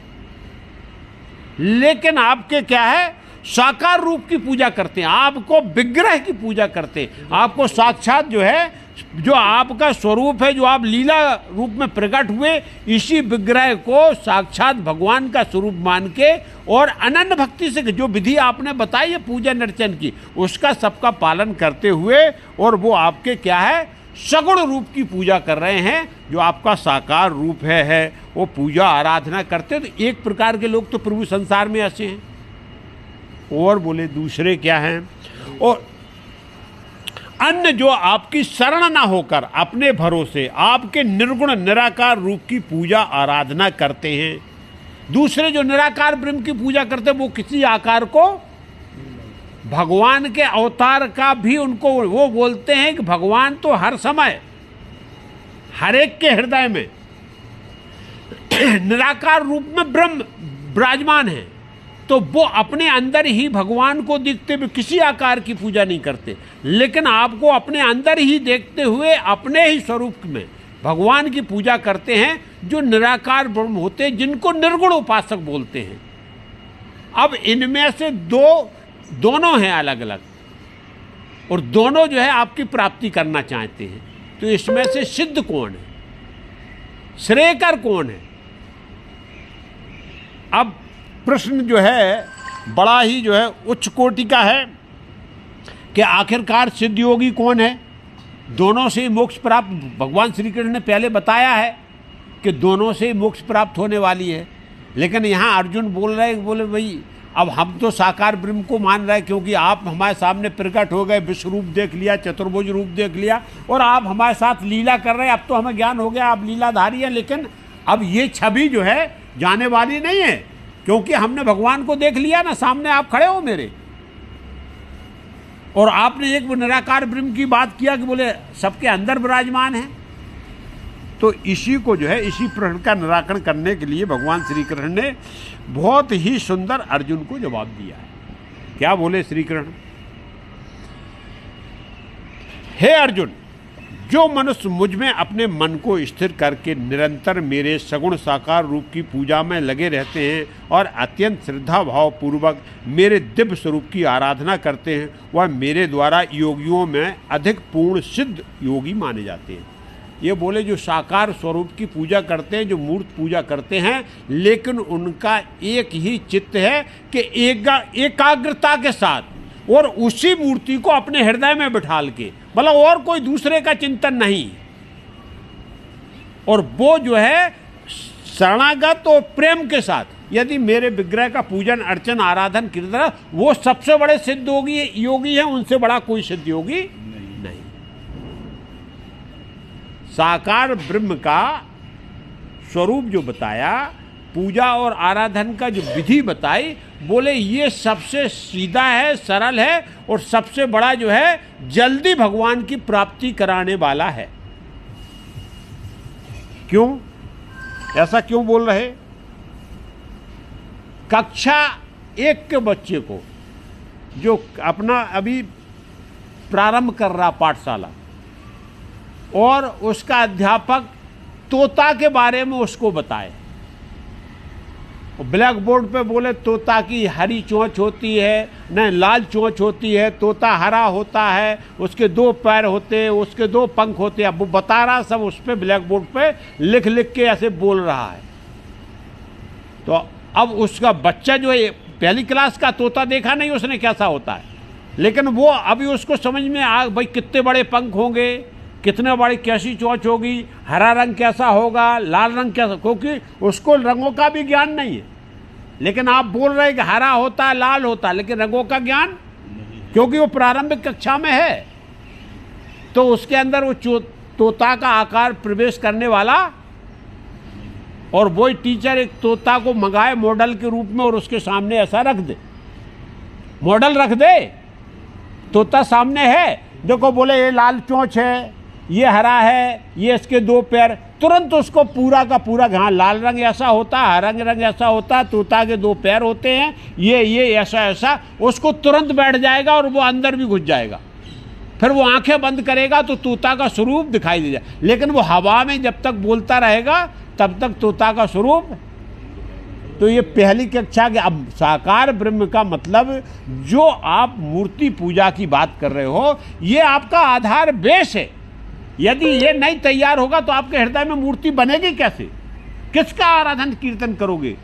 लेकिन आपके क्या है, साकार रूप की पूजा करते हैं, आपको विग्रह की पूजा करते हैं, आपको साक्षात जो है, जो आपका स्वरूप है, जो आप लीला रूप में प्रकट हुए, इसी विग्रह को साक्षात भगवान का स्वरूप मान के और अनन्य भक्ति से जो विधि आपने बताई है पूजा अर्चन की, उसका सबका पालन करते हुए, और वो आपके क्या है, सगुण रूप की पूजा कर रहे हैं, जो आपका साकार रूप है वो पूजा आराधना करते हैं। तो एक प्रकार के लोग तो प्रभु संसार में ऐसे हैं। और बोले दूसरे क्या हैं? और अन्य जो आपकी शरण ना होकर अपने भरोसे आपके निर्गुण निराकार रूप की पूजा आराधना करते हैं। दूसरे जो निराकार ब्रह्म की पूजा करते हैं, वो किसी आकार को, भगवान के अवतार का भी उनको वो बोलते हैं कि भगवान तो हर समय हर एक के हृदय में निराकार रूप में ब्रह्म विराजमान है। तो वो अपने अंदर ही भगवान को देखते हुए किसी आकार की पूजा नहीं करते, लेकिन आपको अपने अंदर ही देखते हुए अपने ही स्वरूप में भगवान की पूजा करते हैं, जो निराकार ब्रह्म होते हैं, जिनको निर्गुण उपासक बोलते हैं। अब इनमें से दोनों हैं अलग अलग, और दोनों जो है आपकी प्राप्ति करना चाहते हैं। तो इसमें से सिद्ध कौन है, श्रेयकर कौन है? अब प्रश्न जो है बड़ा ही जो है उच्च कोटि का है कि आखिरकार सिद्ध योगी कौन है? दोनों से ही मोक्ष प्राप्त, भगवान श्री कृष्ण ने पहले बताया है कि दोनों से ही मोक्ष प्राप्त होने वाली है। लेकिन यहाँ अर्जुन बोल रहे, बोले भाई अब हम तो साकार ब्रह्म को मान रहे हैं, क्योंकि आप हमारे सामने प्रकट हो गए, विश्व रूप देख लिया, चतुर्भुज रूप देख लिया, और आप हमारे साथ लीला कर रहे हैं। अब तो हमें ज्ञान हो गया, आप लीलाधारी हैं। लेकिन अब ये छवि जो है जाने वाली नहीं है, क्योंकि हमने भगवान को देख लिया ना, सामने आप खड़े हो मेरे, और आपने एक निराकार ब्रह्म की बात किया कि बोले सबके अंदर विराजमान है। तो इसी को जो है, इसी प्रश्न का निराकरण करने के लिए भगवान श्री कृष्ण ने बहुत ही सुंदर अर्जुन को जवाब दिया है। क्या बोले श्री कृष्ण? हे अर्जुन, जो मनुष्य मुझ में अपने मन को स्थिर करके निरंतर मेरे सगुण साकार रूप की पूजा में लगे रहते हैं और अत्यंत श्रद्धा भाव पूर्वक मेरे दिव्य स्वरूप की आराधना करते हैं, वह मेरे द्वारा योगियों में अधिक पूर्ण सिद्ध योगी माने जाते हैं। ये बोले जो साकार स्वरूप की पूजा करते हैं, जो मूर्त पूजा करते हैं, लेकिन उनका एक ही चित्त है कि एकाग्रता के साथ और उसी मूर्ति को अपने हृदय में बिठाल के, मतलब और कोई दूसरे का चिंतन नहीं, और वो जो है शरणागत और प्रेम के साथ यदि मेरे विग्रह का पूजन अर्चन आराधन कीर्तन, वो सबसे बड़े सिद्ध योगी है, उनसे बड़ा कोई सिद्ध योगी नहीं। साकार ब्रह्म का स्वरूप जो बताया, पूजा और आराधन का जो विधि बताई, बोले ये सबसे सीधा है, सरल है, और सबसे बड़ा जो है जल्दी भगवान की प्राप्ति कराने वाला है। क्यों ऐसा क्यों बोल रहे? कक्षा 1 के बच्चे को जो अपना अभी प्रारंभ कर रहा पाठशाला, और उसका अध्यापक तोता के बारे में उसको बताए, ब्लैक बोर्ड पे बोले तोता की हरी चोंच होती है, न लाल चोंच होती है, तोता हरा होता है, उसके 2 पैर होते हैं, उसके 2 पंख होते हैं। अब वो बता रहा सब उस पर ब्लैक बोर्ड पे लिख लिख के ऐसे बोल रहा है। तो अब उसका बच्चा जो है पहली क्लास का, तोता देखा नहीं उसने कैसा होता है, लेकिन वो अभी उसको समझ में आ भाई कितने बड़े पंख होंगे, कितने बड़ी कैसी चोंच होगी, हरा रंग कैसा होगा, लाल रंग कैसा, क्योंकि उसको रंगों का भी ज्ञान नहीं है। लेकिन आप बोल रहे हैं कि हरा होता है, लाल होता है, लेकिन रंगों का ज्ञान, क्योंकि वो प्रारंभिक कक्षा में है, तो उसके अंदर वो तोता का आकार प्रवेश करने वाला, और वही टीचर एक तोता को मंगाए मॉडल के रूप में और उसके सामने ऐसा रख दे, मॉडल रख दे, तोता सामने है, देखो बोले ये लाल चोंच है, ये हरा है, ये इसके 2 पैर, तुरंत उसको पूरा का पूरा, हाँ लाल रंग ऐसा होता है, हरा रंग ऐसा होता है, तोता के 2 पैर होते हैं, ये ऐसा, उसको तुरंत बैठ जाएगा और वो अंदर भी घुस जाएगा। फिर वो आंखें बंद करेगा तो तोता का स्वरूप दिखाई दे जाए, लेकिन वो हवा में जब तक बोलता रहेगा तब तक तोता का स्वरूप। तो ये पहली कक्षा के, अब साकार ब्रह्म का मतलब जो आप मूर्ति पूजा की बात कर रहे हो, ये आपका आधार बेस है। यदि ये नहीं तैयार होगा तो आपके हृदय में मूर्ति बनेगी कैसे? किसका आराधन कीर्तन करोगे?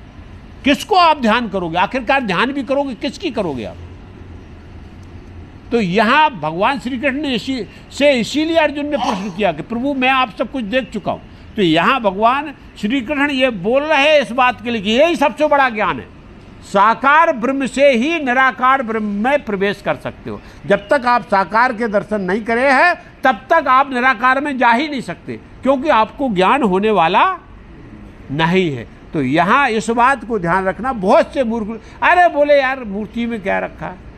किसको आप ध्यान करोगे? आखिरकार ध्यान भी करोगे, किसकी करोगे आप? तो यहाँ भगवान श्री कृष्ण ने इसीलिए अर्जुन ने प्रश्न किया कि प्रभु मैं आप सब कुछ देख चुका हूँ। तो यहाँ भगवान श्री कृष्ण ये बोल रहे हैं इस बात के लिए कि यही सबसे बड़ा ज्ञान है, साकार ब्रह्म से ही निराकार ब्रह्म में प्रवेश कर सकते हो। जब तक आप साकार के दर्शन नहीं करे हैं तब तक आप निराकार में जा ही नहीं सकते, क्योंकि आपको ज्ञान होने वाला नहीं है। तो यहाँ इस बात को ध्यान रखना। बहुत से मूर्ख अरे बोले यार मूर्ति में क्या रखा है,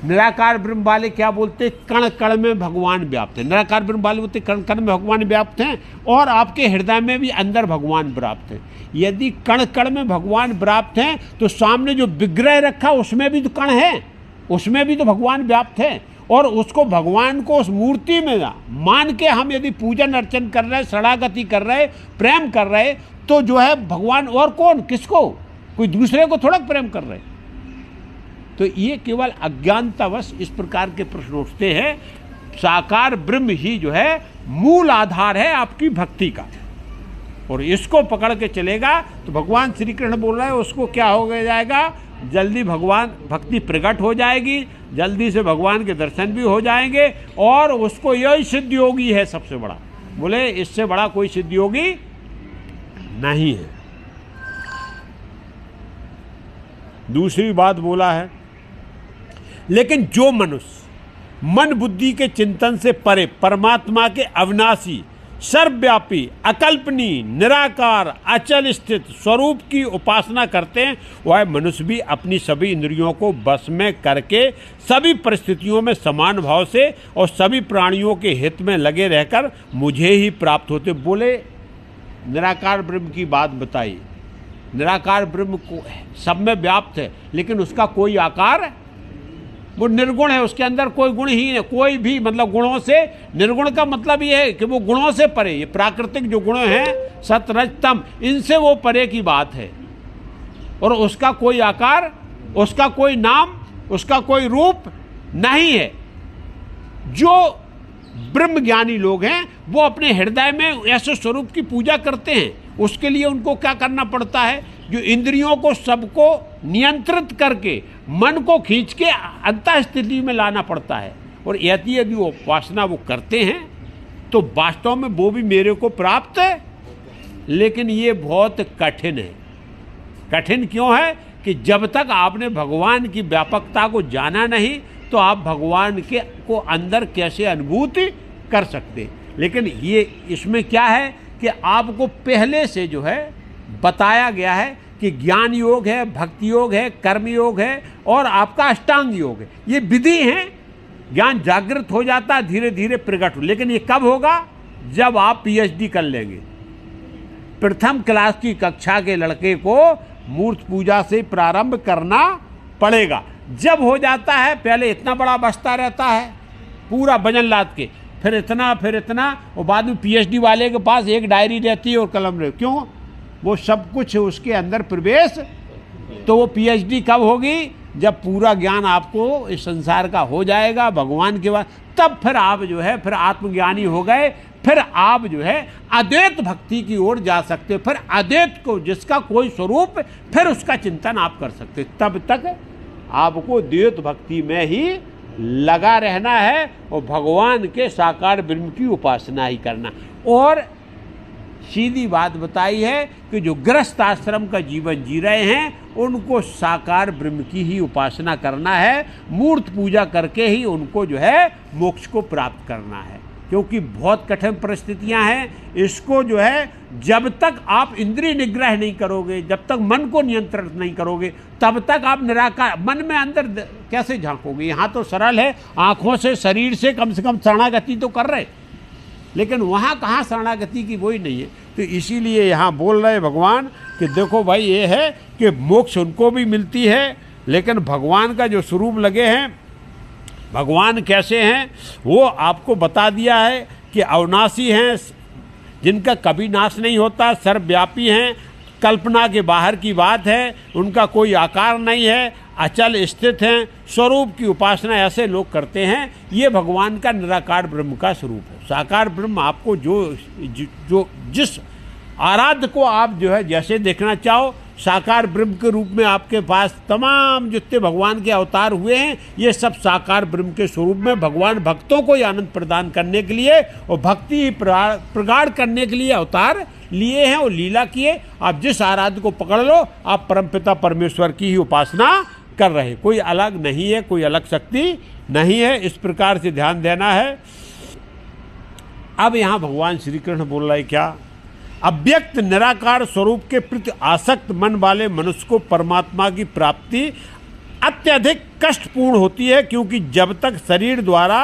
निराकार ब्रह्म वाले क्या बोलते, कण कण में भगवान व्याप्त है। निराकार ब्रह्म वाले बोलते कण कण में भगवान व्याप्त हैं, और आपके हृदय में भी अंदर भगवान व्याप्त है। यदि कण कण में भगवान व्याप्त हैं तो सामने जो विग्रह रखा उसमें भी तो कण है, उसमें भी तो भगवान व्याप्त है। और उसको भगवान को उस मूर्ति में मान के हम यदि पूजन अर्चन कर रहे, शरणागति कर रहे, प्रेम कर रहे, तो जो है भगवान और कौन, किसको, कोई दूसरे को थोड़ा प्रेम कर रहे। तो ये केवल अज्ञानतावश इस प्रकार के प्रश्न उठते हैं। साकार ब्रह्म ही जो है मूल आधार है आपकी भक्ति का, और इसको पकड़ के चलेगा तो भगवान श्री कृष्ण बोल रहे हैं उसको क्या हो जाएगा, जल्दी भगवान भक्ति प्रकट हो जाएगी, जल्दी से भगवान के दर्शन भी हो जाएंगे, और उसको यही सिद्ध योगी है सबसे बड़ा। बोले इससे बड़ा कोई सिद्ध योगी नहीं है। दूसरी बात बोला है, लेकिन जो मनुष्य मन बुद्धि के चिंतन से परे परमात्मा के अविनाशी, सर्वव्यापी, अकल्पनीय, निराकार, अचल स्थित स्वरूप की उपासना करते हैं, वह मनुष्य भी अपनी सभी इंद्रियों को बस में करके सभी परिस्थितियों में समान भाव से और सभी प्राणियों के हित में लगे रहकर मुझे ही प्राप्त होते। बोले निराकार ब्रह्म की बात बताई। निराकार ब्रह्म को सब में व्याप्त है, लेकिन उसका कोई आकार, वो निर्गुण है, उसके अंदर कोई गुण ही नहीं, कोई भी मतलब गुणों से, निर्गुण का मतलब ये है कि वो गुणों से परे, ये प्राकृतिक जो गुण हैं सत रज तम, इनसे वो परे की बात है। और उसका कोई आकार, उसका कोई नाम, उसका कोई रूप नहीं है। जो ब्रह्म ज्ञानी लोग हैं वो अपने हृदय में ऐसे स्वरूप की पूजा करते हैं। उसके लिए उनको क्या करना पड़ता है, जो इंद्रियों को सबको नियंत्रित करके मन को खींच के अंतः स्थिति में लाना पड़ता है। और यदि वो उपासना वो करते हैं तो वास्तव में वो भी मेरे को प्राप्त है। लेकिन ये बहुत कठिन है। कठिन क्यों है कि जब तक आपने भगवान की व्यापकता को जाना नहीं तो आप भगवान के को अंदर कैसे अनुभूति कर सकते। लेकिन ये इसमें क्या है कि आपको पहले से जो है बताया गया है कि ज्ञान योग है, भक्ति योग है, कर्म योग है और आपका अष्टांग योग है। ये विधि है। ज्ञान जागृत हो जाता है, धीरे धीरे प्रकट हो। लेकिन ये कब होगा, जब आप पीएचडी कर लेंगे। प्रथम क्लास की कक्षा के लड़के को मूर्त पूजा से प्रारंभ करना पड़ेगा। जब हो जाता है, पहले इतना बड़ा बस्ता रहता है पूरा वजन लाद के, फिर इतना और बाद में पीएचडी वाले के पास एक डायरी रहती है और कलम रहती। क्यों, वो सब कुछ उसके अंदर प्रवेश। तो वो पीएचडी कब होगी, जब पूरा ज्ञान आपको इस संसार का हो जाएगा भगवान के बाद। तब फिर आप जो है फिर आत्मज्ञानी हो गए। फिर आप जो है अद्वैत भक्ति की ओर जा सकते। फिर अद्वैत को जिसका कोई स्वरूप, फिर उसका चिंतन आप कर सकते। तब तक आपको द्वैत भक्ति में ही लगा रहना है और भगवान के साकार ब्रह्म की उपासना ही करना। और सीधी बात बताई है कि जो गृहस्थ आश्रम का जीवन जी रहे हैं उनको साकार ब्रह्म की ही उपासना करना है। मूर्त पूजा करके ही उनको जो है मोक्ष को प्राप्त करना है। क्योंकि बहुत कठिन परिस्थितियां हैं। इसको जो है जब तक आप इंद्रिय निग्रह नहीं करोगे, जब तक मन को नियंत्रित नहीं करोगे, तब तक आप निराकार मन में अंदर कैसे झांकोगे। यहाँ तो सरल है, आँखों से शरीर से कम शरणागति तो कर रहे, लेकिन वहाँ कहाँ शरणागति की वही नहीं है। तो इसीलिए यहाँ बोल रहे भगवान कि देखो भाई, ये है कि मोक्ष उनको भी मिलती है, लेकिन भगवान का जो स्वरूप लगे हैं, भगवान कैसे हैं वो आपको बता दिया है कि अविनाशी हैं, जिनका कभी नाश नहीं होता, सर्वव्यापी हैं, कल्पना के बाहर की बात है, उनका कोई आकार नहीं है, अचल स्थित हैं। स्वरूप की उपासना ऐसे लोग करते हैं। ये भगवान का निराकार ब्रह्म का स्वरूप है। साकार ब्रह्म आपको जो जिस आराध्य को आप जो है जैसे देखना चाहो, साकार ब्रह्म के रूप में आपके पास तमाम जितने भगवान के अवतार हुए हैं, ये सब साकार ब्रह्म के स्वरूप में भगवान भक्तों को आनंद प्रदान करने के लिए और भक्ति प्रगाढ़ करने के लिए अवतार लिए हैं और लीला किए। आप जिस आराध्य को पकड़ लो, आप परमपिता परमेश्वर की ही उपासना कर रहे, कोई अलग नहीं है, कोई अलग शक्ति नहीं है। इस प्रकार से ध्यान देना है। अब यहाँ भगवान श्री कृष्ण बोल रहे क्या, अव्यक्त निराकार स्वरूप के प्रति आसक्त मन वाले मनुष्य को परमात्मा की प्राप्ति अत्यधिक कष्टपूर्ण होती है, क्योंकि जब तक शरीर द्वारा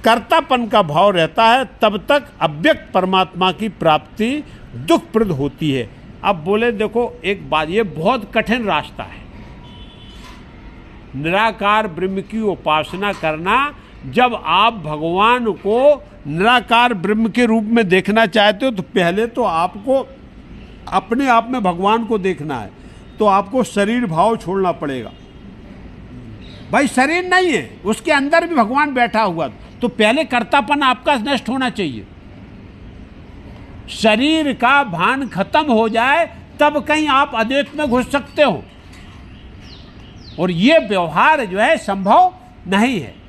कर्तापन का भाव रहता है तब तक अव्यक्त परमात्मा की प्राप्ति दुखप्रद होती है। अब बोले देखो एक बात, ये बहुत कठिन रास्ता है निराकार ब्रह्म की उपासना करना। जब आप भगवान को निराकार ब्रह्म के रूप में देखना चाहते हो तो पहले तो आपको अपने आप में भगवान को देखना है, तो आपको शरीर भाव छोड़ना पड़ेगा। भाई शरीर नहीं है, उसके अंदर भी भगवान बैठा हुआ, तो पहले कर्तापन आपका नष्ट होना चाहिए। शरीर का भान खत्म हो जाए तब कहीं आप अद्वैत में घुस सकते हो, और ये व्यवहार जो है संभव नहीं है।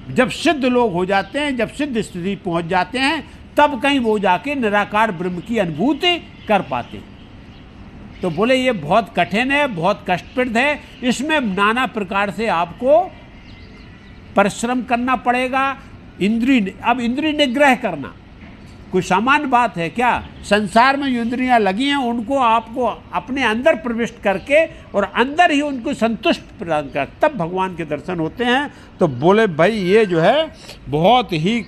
जब सिद्ध लोग हो जाते हैं, जब सिद्ध स्थिति पहुंच जाते हैं, तब कहीं वो जाके निराकार ब्रह्म की अनुभूति कर पाते हैं। तो बोले ये बहुत कठिन है, बहुत कष्टप्रद है, इसमें नाना प्रकार से आपको परिश्रम करना पड़ेगा। अब इंद्रिय निग्रह करना कोई सामान्य बात है क्या। संसार में जो इंद्रियां लगी हैं उनको आपको अपने अंदर प्रविष्ट करके और अंदर ही उनको संतुष्ट प्रदान कर, तब भगवान के दर्शन होते हैं। तो बोले भाई ये जो है बहुत ही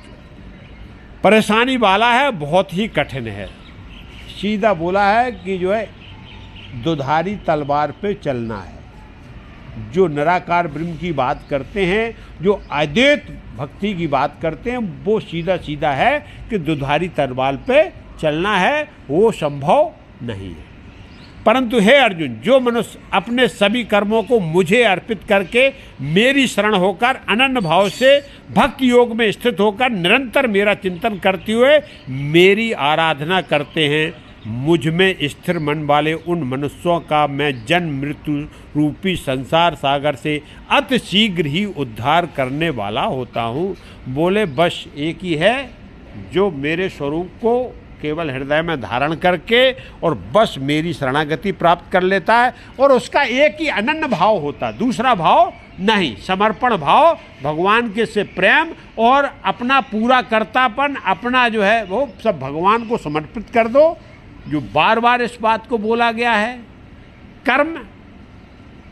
परेशानी वाला है, बहुत ही कठिन है। सीधा बोला है कि जो है दुधारी तलवार पे चलना है। जो निराकार ब्रह्म की बात करते हैं, जो अद्वैत भक्ति की बात करते हैं, वो सीधा सीधा है कि दुधारी तलवार पे चलना है, वो संभव नहीं है। परंतु हे अर्जुन, जो मनुष्य अपने सभी कर्मों को मुझे अर्पित करके मेरी शरण होकर अनन्य भाव से भक्ति योग में स्थित होकर निरंतर मेरा चिंतन करते हुए मेरी आराधना करते हैं, मुझ में स्थिर मन वाले उन मनुष्यों का मैं जन्म मृत्यु रूपी संसार सागर से अति शीघ्र ही उद्धार करने वाला होता हूँ। बोले बस एक ही है जो मेरे स्वरूप को केवल हृदय में धारण करके और बस मेरी शरणागति प्राप्त कर लेता है, और उसका एक ही अनन्य भाव होता है, दूसरा भाव नहीं, समर्पण भाव, भगवान के से प्रेम और अपना पूरा कर्तापन, अपना जो है वो सब भगवान को समर्पित कर दो। जो बार बार इस बात को बोला गया है, कर्म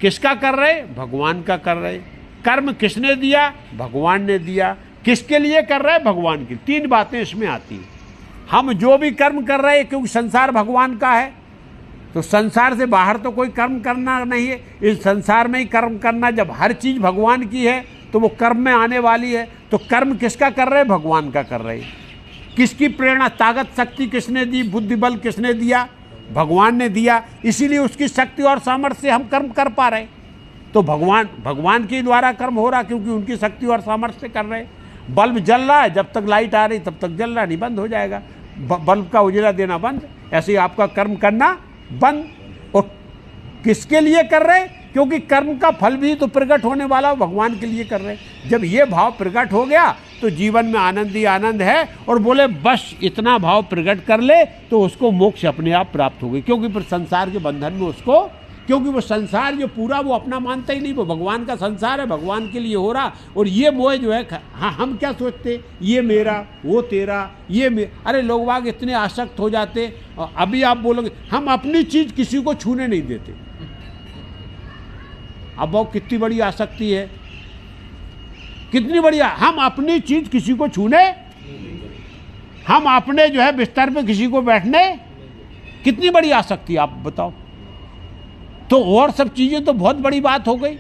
किसका कर रहे? भगवान का कर रहे। कर्म किसने दिया? भगवान ने दिया। किसके लिए कर रहे? भगवान की। तीन बातें इसमें आती हैं। हम जो भी कर्म कर रहे हैं, क्योंकि संसार भगवान का है, तो संसार से बाहर तो कोई कर्म करना नहीं है। इस संसार में ही कर्म करना। जब हर चीज़ भगवान की है तो वो कर्म में आने वाली है। तो कर्म किसका कर रहे हैं? भगवान का कर रहे हैं। किसकी प्रेरणा, ताकत, शक्ति किसने दी? बुद्धि बल किसने दिया? भगवान ने दिया। इसीलिए उसकी शक्ति और सामर्थ्य से हम कर्म कर पा रहे। तो भगवान के द्वारा कर्म हो रहा, क्योंकि उनकी शक्ति और सामर्थ्य से कर रहे। बल्ब जल रहा है, जब तक लाइट आ रही तब तक जल रहा, नहीं बंद हो जाएगा। बल्ब का उजला देना बंद, ऐसे ही आपका कर्म करना बंद। और किसके लिए कर रहे? क्योंकि कर्म का फल भी तो प्रकट होने वाला भगवान के लिए कर रहे। जब ये भाव प्रकट हो गया तो जीवन में आनंद ही आनंद है। और बोले बस इतना भाव प्रकट कर ले तो उसको मोक्ष अपने आप प्राप्त हो गई। क्योंकि फिर संसार के बंधन में उसको, क्योंकि वो संसार जो पूरा वो अपना मानता ही नहीं, वो भगवान का संसार है, भगवान के लिए हो रहा। और ये मोह जो है, हाँ हम क्या सोचते, ये मेरा, वो तेरा, ये अरे लोग बाग इतने आसक्त हो जाते। अभी आप बोलोगे हम अपनी चीज़ किसी को छूने नहीं देते। अब वो कितनी बड़ी आसक्ति है, कितनी बढ़िया। हम अपनी चीज किसी को छूने, हम अपने जो है बिस्तर पे किसी को बैठने, कितनी बड़ी आसक्ति, आप बताओ। तो और सब चीजें तो बहुत बड़ी बात हो गई।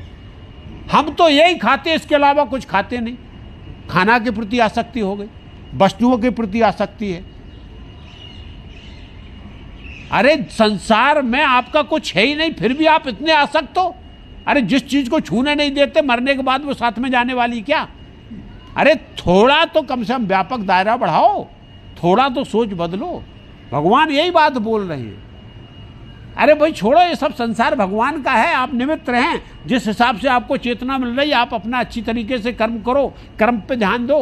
हम तो यही खाते, इसके अलावा कुछ खाते नहीं। खाना के प्रति आसक्ति हो गई, वस्तुओं के प्रति आसक्ति है। अरे संसार में आपका कुछ है ही नहीं, फिर भी आप इतने आसक्त हो। अरे जिस चीज को छूने नहीं देते, मरने के बाद वो साथ में जाने वाली क्या? अरे थोड़ा तो कम से कम व्यापक दायरा बढ़ाओ, थोड़ा तो सोच बदलो। भगवान यही बात बोल रहे हैं। अरे भाई छोड़ो, ये सब संसार भगवान का है, आप निमित्त रहें। जिस हिसाब से आपको चेतना मिल रही है, आप अपना अच्छी तरीके से कर्म करो, कर्म पे ध्यान दो।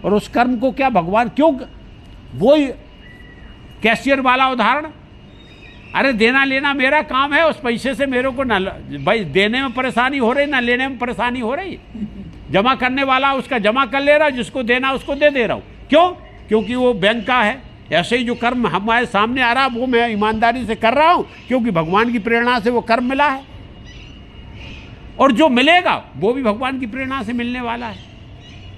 और उस कर्म को क्या भगवान, क्यों वो कैशियर वाला उदाहरण, अरे देना लेना मेरा काम है, उस पैसे से मेरे को ना भाई देने में परेशानी हो रही, ना लेने में परेशानी हो रही। जमा करने वाला उसका जमा कर ले रहा, जिसको देना उसको दे दे रहा हूँ। क्यों? क्योंकि वो बैंक का है। ऐसे ही जो कर्म हमारे सामने आ रहा वो मैं ईमानदारी से कर रहा हूँ, क्योंकि भगवान की प्रेरणा से वो कर्म मिला है। और जो मिलेगा वो भी भगवान की प्रेरणा से मिलने वाला है।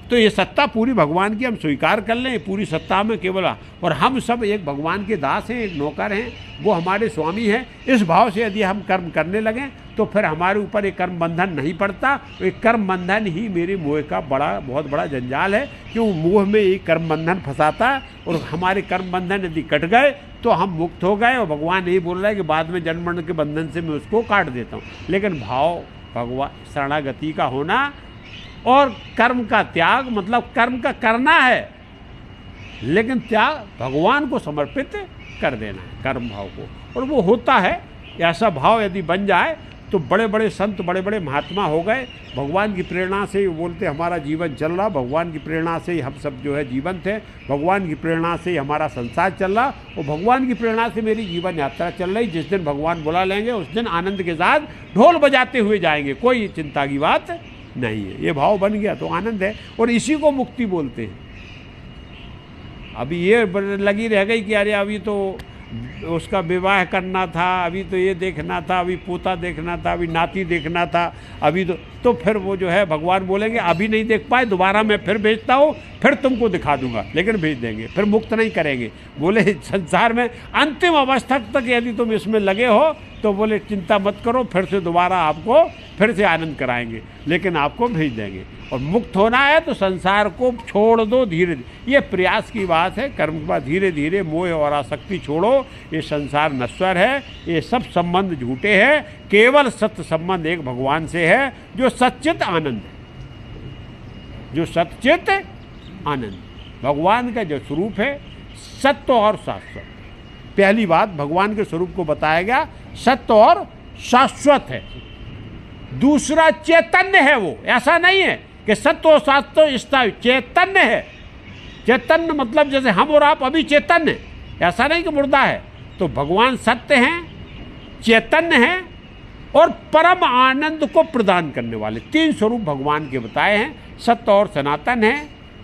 तो ये सत्ता पूरी भगवान की हम स्वीकार कर लें, पूरी सत्ता में केवल, और हम सब एक भगवान के दास हैं, एक नौकर हैं, वो हमारे स्वामी हैं। इस भाव से यदि हम कर्म करने लगें तो फिर हमारे ऊपर एक कर्म बंधन नहीं पड़ता। एक कर्म बंधन ही मेरे मोह का बहुत बड़ा जंजाल है, क्यों मोह में एक कर्म बंधन फंसाता है। और हमारे कर्म बंधन यदि कट गए तो हम मुक्त हो गए। और भगवान यही बोल रहा है कि बाद में जन्म मरण के बंधन से मैं उसको काट देता हूँ। लेकिन भाव भगवान शरणागति का होना और कर्म का त्याग, मतलब कर्म का करना है लेकिन त्याग भगवान को समर्पित कर देना है, कर्म भाव को। और वो होता है। ऐसा भाव यदि बन जाए तो बड़े बड़े संत, बड़े बड़े महात्मा हो गए। भगवान की प्रेरणा से बोलते हमारा जीवन चल रहा, भगवान की प्रेरणा से ही हम सब जो है जीवन थे, भगवान की प्रेरणा से ही हमारा संसार चल रहा, और भगवान की प्रेरणा से मेरी जीवन यात्रा चल रही। जिस दिन भगवान बुला लेंगे उस दिन आनंद के साथ ढोल बजाते हुए जाएंगे, कोई चिंता की बात नहीं है। ये भाव बन गया तो आनंद है, और इसी को मुक्ति बोलते हैं। अभी ये लगी रह गई कि अरे अभी तो उसका विवाह करना था, अभी तो ये देखना था, अभी पोता देखना था, अभी नाती देखना था, अभी तो फिर वो जो है भगवान बोलेंगे अभी नहीं देख पाए, दोबारा मैं फिर भेजता हूँ, फिर तुमको दिखा दूंगा, लेकिन भेज देंगे, फिर मुक्त नहीं करेंगे। बोले संसार में अंतिम अवस्था तक यदि तुम इसमें लगे हो तो बोले चिंता मत करो, फिर से दोबारा आपको फिर से आनंद कराएंगे, लेकिन आपको भेज देंगे। और मुक्त होना है तो संसार को छोड़ दो धीरे धीरे। ये प्रयास की बात है, कर्म के बाद धीरे धीरे मोह और आसक्ति छोड़ो। ये संसार नश्वर है, ये सब संबंध झूठे हैं, केवल सत्य संबंध एक भगवान से है जो सच्चित आनंद है, जो सच्चित आनंद भगवान का जो स्वरूप है, सत्य और शाश्वत। पहली बात भगवान के स्वरूप को बताया गया, सत्य और शाश्वत है। दूसरा चैतन्य है, वो ऐसा नहीं है कि सत्य और शाश्वत स्थायी, चैतन्य है। चैतन्य मतलब जैसे हम और आप अभी चैतन्य, ऐसा नहीं कि मुर्दा है। तो भगवान सत्य हैं, चैतन्य हैं और परम आनंद को प्रदान करने वाले। तीन स्वरूप भगवान के बताए हैं, सत्य और सनातन है,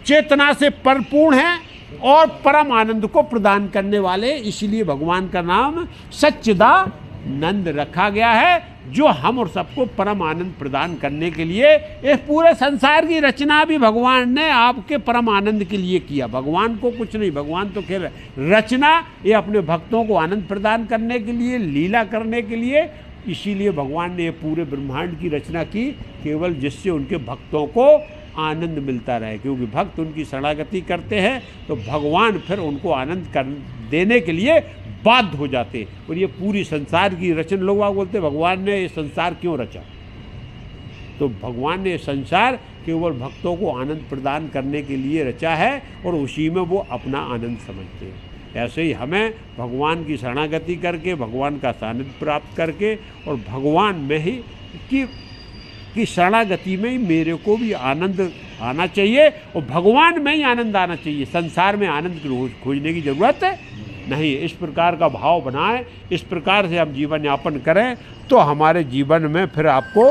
चेतना से परिपूर्ण है और परम आनंद को प्रदान करने वाले। इसलिए भगवान का नाम सच्चिदानंद रखा गया है, जो हम और सबको परम आनंद प्रदान करने के लिए। इस पूरे संसार की रचना भी भगवान ने आपके परम आनंद के लिए किया। भगवान को कुछ नहीं, भगवान तो खेल रचना ये अपने भक्तों को आनंद प्रदान करने के लिए, लीला करने के लिए। इसीलिए भगवान ने ये पूरे ब्रह्मांड की रचना की, केवल जिससे उनके भक्तों को आनंद मिलता रहे। क्योंकि भक्त उनकी शरणागति करते हैं तो भगवान फिर उनको आनंद कर देने के लिए बाध्य हो जाते। और ये पूरी संसार की रचना, लोग बोलते भगवान ने ये संसार क्यों रचा, तो भगवान ने ये संसार केवल भक्तों को आनंद प्रदान करने के लिए रचा है और उसी में वो अपना आनंद समझते हैं। ऐसे ही हमें भगवान की शरणागति करके, भगवान का सानिध्य प्राप्त करके और भगवान में ही कि शरणागति में ही मेरे को भी आनंद आना चाहिए और भगवान में ही आनंद आना चाहिए। संसार में आनंद खोजने की ज़रूरत नहीं। इस प्रकार का भाव बनाएं, इस प्रकार से हम जीवन यापन करें तो हमारे जीवन में फिर आपको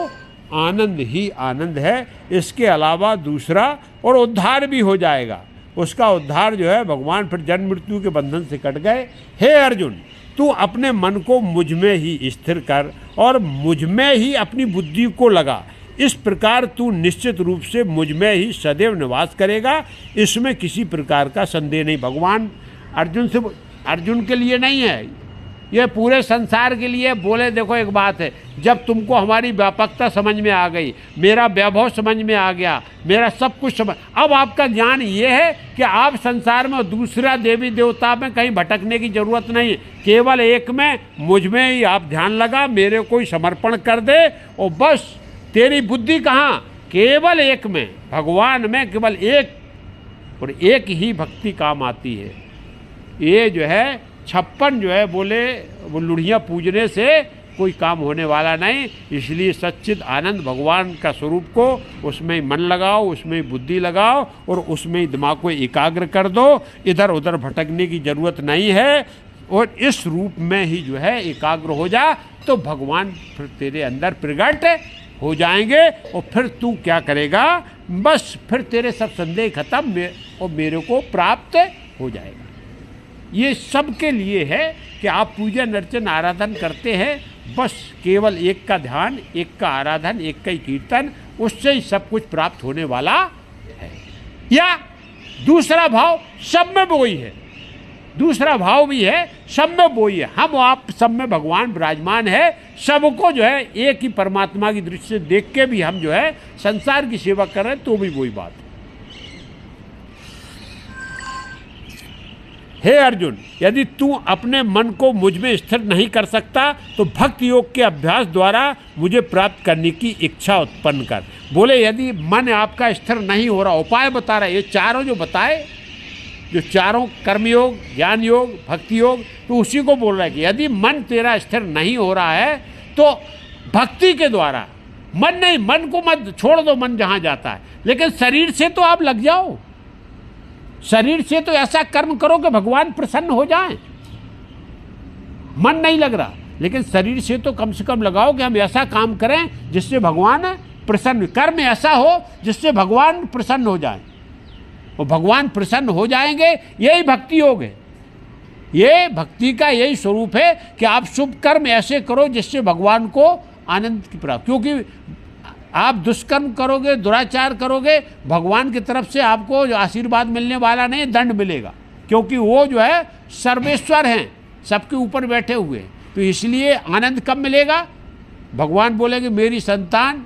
आनंद ही आनंद है। इसके अलावा दूसरा और उद्धार भी हो जाएगा। उसका उद्धार जो है, भगवान फिर जन्म मृत्यु के बंधन से कट गए। हे अर्जुन, तू अपने मन को मुझ में ही स्थिर कर और मुझ में ही अपनी बुद्धि को लगा। इस प्रकार तू निश्चित रूप से मुझ में ही सदैव निवास करेगा, इसमें किसी प्रकार का संदेह नहीं। भगवान अर्जुन के लिए नहीं है, ये पूरे संसार के लिए बोले। देखो एक बात है, जब तुमको हमारी व्यापकता समझ में आ गई, मेरा वैभव समझ में आ गया, मेरा सब कुछ समझ, अब आपका ज्ञान ये है कि आप संसार में दूसरा देवी देवता में कहीं भटकने की जरूरत नहीं, केवल एक में मुझ में ही आप ध्यान लगा, मेरे को ही समर्पण कर दे और बस तेरी बुद्धि कहाँ, केवल एक में, भगवान में केवल एक, और एक ही भक्ति काम आती है। ये जो है 56 जो है बोले वो लुढ़ियाँ पूजने से कोई काम होने वाला नहीं। इसलिए सच्चिद आनंद भगवान का स्वरूप को, उसमें ही मन लगाओ, उसमें ही बुद्धि लगाओ और उसमें ही दिमाग को एकाग्र कर दो। इधर उधर भटकने की जरूरत नहीं है और इस रूप में ही जो है एकाग्र हो जा तो भगवान फिर तेरे अंदर प्रकट हो जाएंगे और फिर तू क्या करेगा, बस फिर तेरे सब संदेह खत्म और मेरे को प्राप्त हो जाएगा। ये सब के लिए है कि आप पूजन अर्चन आराधन करते हैं, बस केवल एक का ध्यान, एक का आराधन, एक का ही कीर्तन, उससे ही सब कुछ प्राप्त होने वाला है। या दूसरा भाव सब में वही है, दूसरा भाव भी है, सब में वही है। हम आप सब में भगवान विराजमान है, सबको जो है एक ही परमात्मा की दृष्टि से देख के भी हम जो है संसार की सेवा कर रहे हैं, तो भी वही बात है। हे अर्जुन, यदि तू अपने मन को मुझ में स्थिर नहीं कर सकता तो भक्ति योग के अभ्यास द्वारा मुझे प्राप्त करने की इच्छा उत्पन्न कर। बोले यदि मन आपका स्थिर नहीं हो रहा, उपाय बता रहा है, ये चारों जो बताए, जो चारों कर्मयोग, ज्ञान योग, भक्ति योग, तो उसी को बोल रहा है कि यदि मन तेरा स्थिर नहीं हो रहा है तो भक्ति के द्वारा, मन नहीं, मन को मत छोड़ दो, मन जहाँ जाता है, लेकिन शरीर से तो आप लग जाओ, शरीर से तो ऐसा कर्म करो कि भगवान प्रसन्न हो जाए। मन नहीं लग रहा, लेकिन शरीर से तो कम से कम लगाओ कि हम ऐसा काम करें जिससे भगवान प्रसन्न, कर्म ऐसा हो जिससे भगवान प्रसन्न हो जाए, और भगवान प्रसन्न हो जाएंगे। यही भक्ति योग है, ये भक्ति का यही स्वरूप है कि आप शुभ कर्म ऐसे करो जिससे भगवान को आनंद की प्राप्ति, क्योंकि आप दुष्कर्म करोगे, दुराचार करोगे, भगवान की तरफ से आपको जो आशीर्वाद मिलने वाला नहीं, दंड मिलेगा, क्योंकि वो जो है सर्वेश्वर हैं, सबके ऊपर बैठे हुए हैं। तो इसलिए आनंद कब मिलेगा? भगवान बोलेंगे मेरी संतान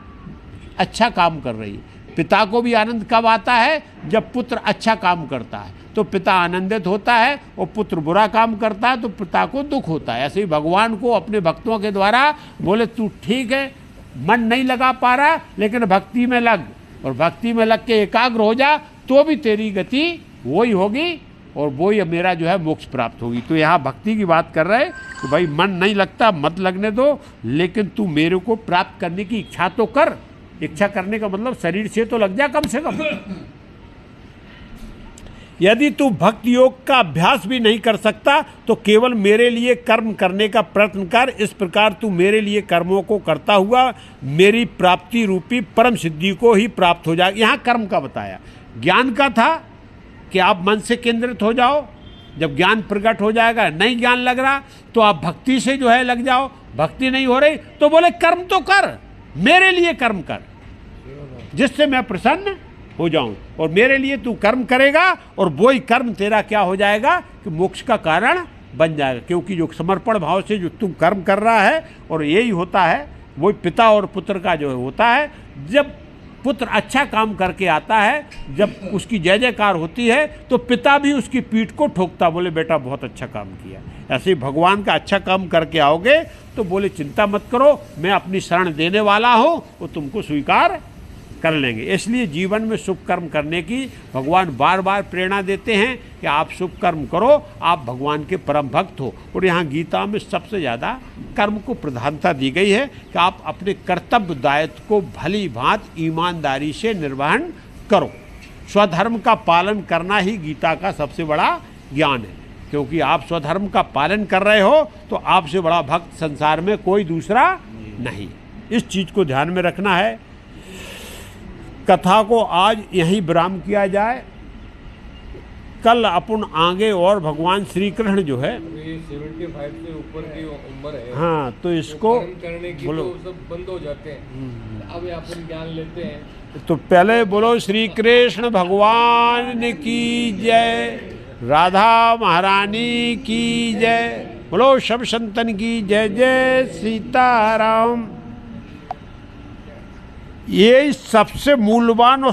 अच्छा काम कर रही है। पिता को भी आनंद कब आता है? जब पुत्र अच्छा काम करता है तो पिता आनंदित होता है, और पुत्र बुरा काम करता है तो पिता को दुख होता है। ऐसे ही भगवान को अपने भक्तों के द्वारा बोले तू ठीक है, मन नहीं लगा पा रहा, लेकिन भक्ति में लग, और भक्ति में लग के एकाग्र हो जा, तो भी तेरी गति वही होगी, और वही मेरा जो है मोक्ष प्राप्त होगी। तो यहाँ भक्ति की बात कर रहे हैं कि भाई मन नहीं लगता, मत लगने दो, लेकिन तू मेरे को प्राप्त करने की इच्छा तो कर। इच्छा करने का मतलब शरीर से तो लग जा कम से कम। यदि तू भक्ति योग का अभ्यास भी नहीं कर सकता तो केवल मेरे लिए कर्म करने का प्रयत्न कर। इस प्रकार तू मेरे लिए कर्मों को करता हुआ मेरी प्राप्ति रूपी परम सिद्धि को ही प्राप्त हो जाएगा। यहाँ कर्म का बताया, ज्ञान का था कि आप मन से केंद्रित हो जाओ, जब ज्ञान प्रकट हो जाएगा, नहीं ज्ञान लग रहा तो आप भक्ति से जो है लग जाओ, भक्ति नहीं हो रही तो बोले कर्म तो कर, मेरे लिए कर्म कर जिससे मैं प्रसन्न हो जाऊं, और मेरे लिए तू कर्म करेगा और वही कर्म तेरा क्या हो जाएगा कि मोक्ष का कारण बन जाएगा। क्योंकि जो समर्पण भाव से जो तुम कर्म कर रहा है, और यही होता है वही पिता और पुत्र का जो होता है। जब पुत्र अच्छा काम करके आता है, जब उसकी जय जयकार होती है तो पिता भी उसकी पीठ को ठोकता, बोले बेटा बहुत अच्छा काम किया। ऐसे ही भगवान का अच्छा काम करके आओगे तो बोले चिंता मत करो, मैं अपनी शरण देने वाला हूँ, वो तुमको स्वीकार कर लेंगे। इसलिए जीवन में शुभ कर्म करने की भगवान बार बार प्रेरणा देते हैं कि आप शुभ कर्म करो, आप भगवान के परम भक्त हो। और यहाँ गीता में सबसे ज़्यादा कर्म को प्रधानता दी गई है कि आप अपने कर्तव्य दायित्व को भली भांति ईमानदारी से निर्वहन करो। स्वधर्म का पालन करना ही गीता का सबसे बड़ा ज्ञान है, क्योंकि आप स्वधर्म का पालन कर रहे हो तो आपसे बड़ा भक्त संसार में कोई दूसरा नहीं। इस चीज़ को ध्यान में रखना है। कथा को आज यहीं विराम किया जाए, कल अपन आगे और भगवान श्री कृष्ण जो है 75 से ऊपर की उम्र है, हाँ, तो इसको करने की बोलो, तो सब बंद हो जाते हैं। अब अपन ज्ञान लेते हैं तो पहले बोलो श्री कृष्ण भगवान की जय, राधा महारानी की जय, बोलो सब संतन की जय जय सीताराम। ये सबसे मूल्यवान और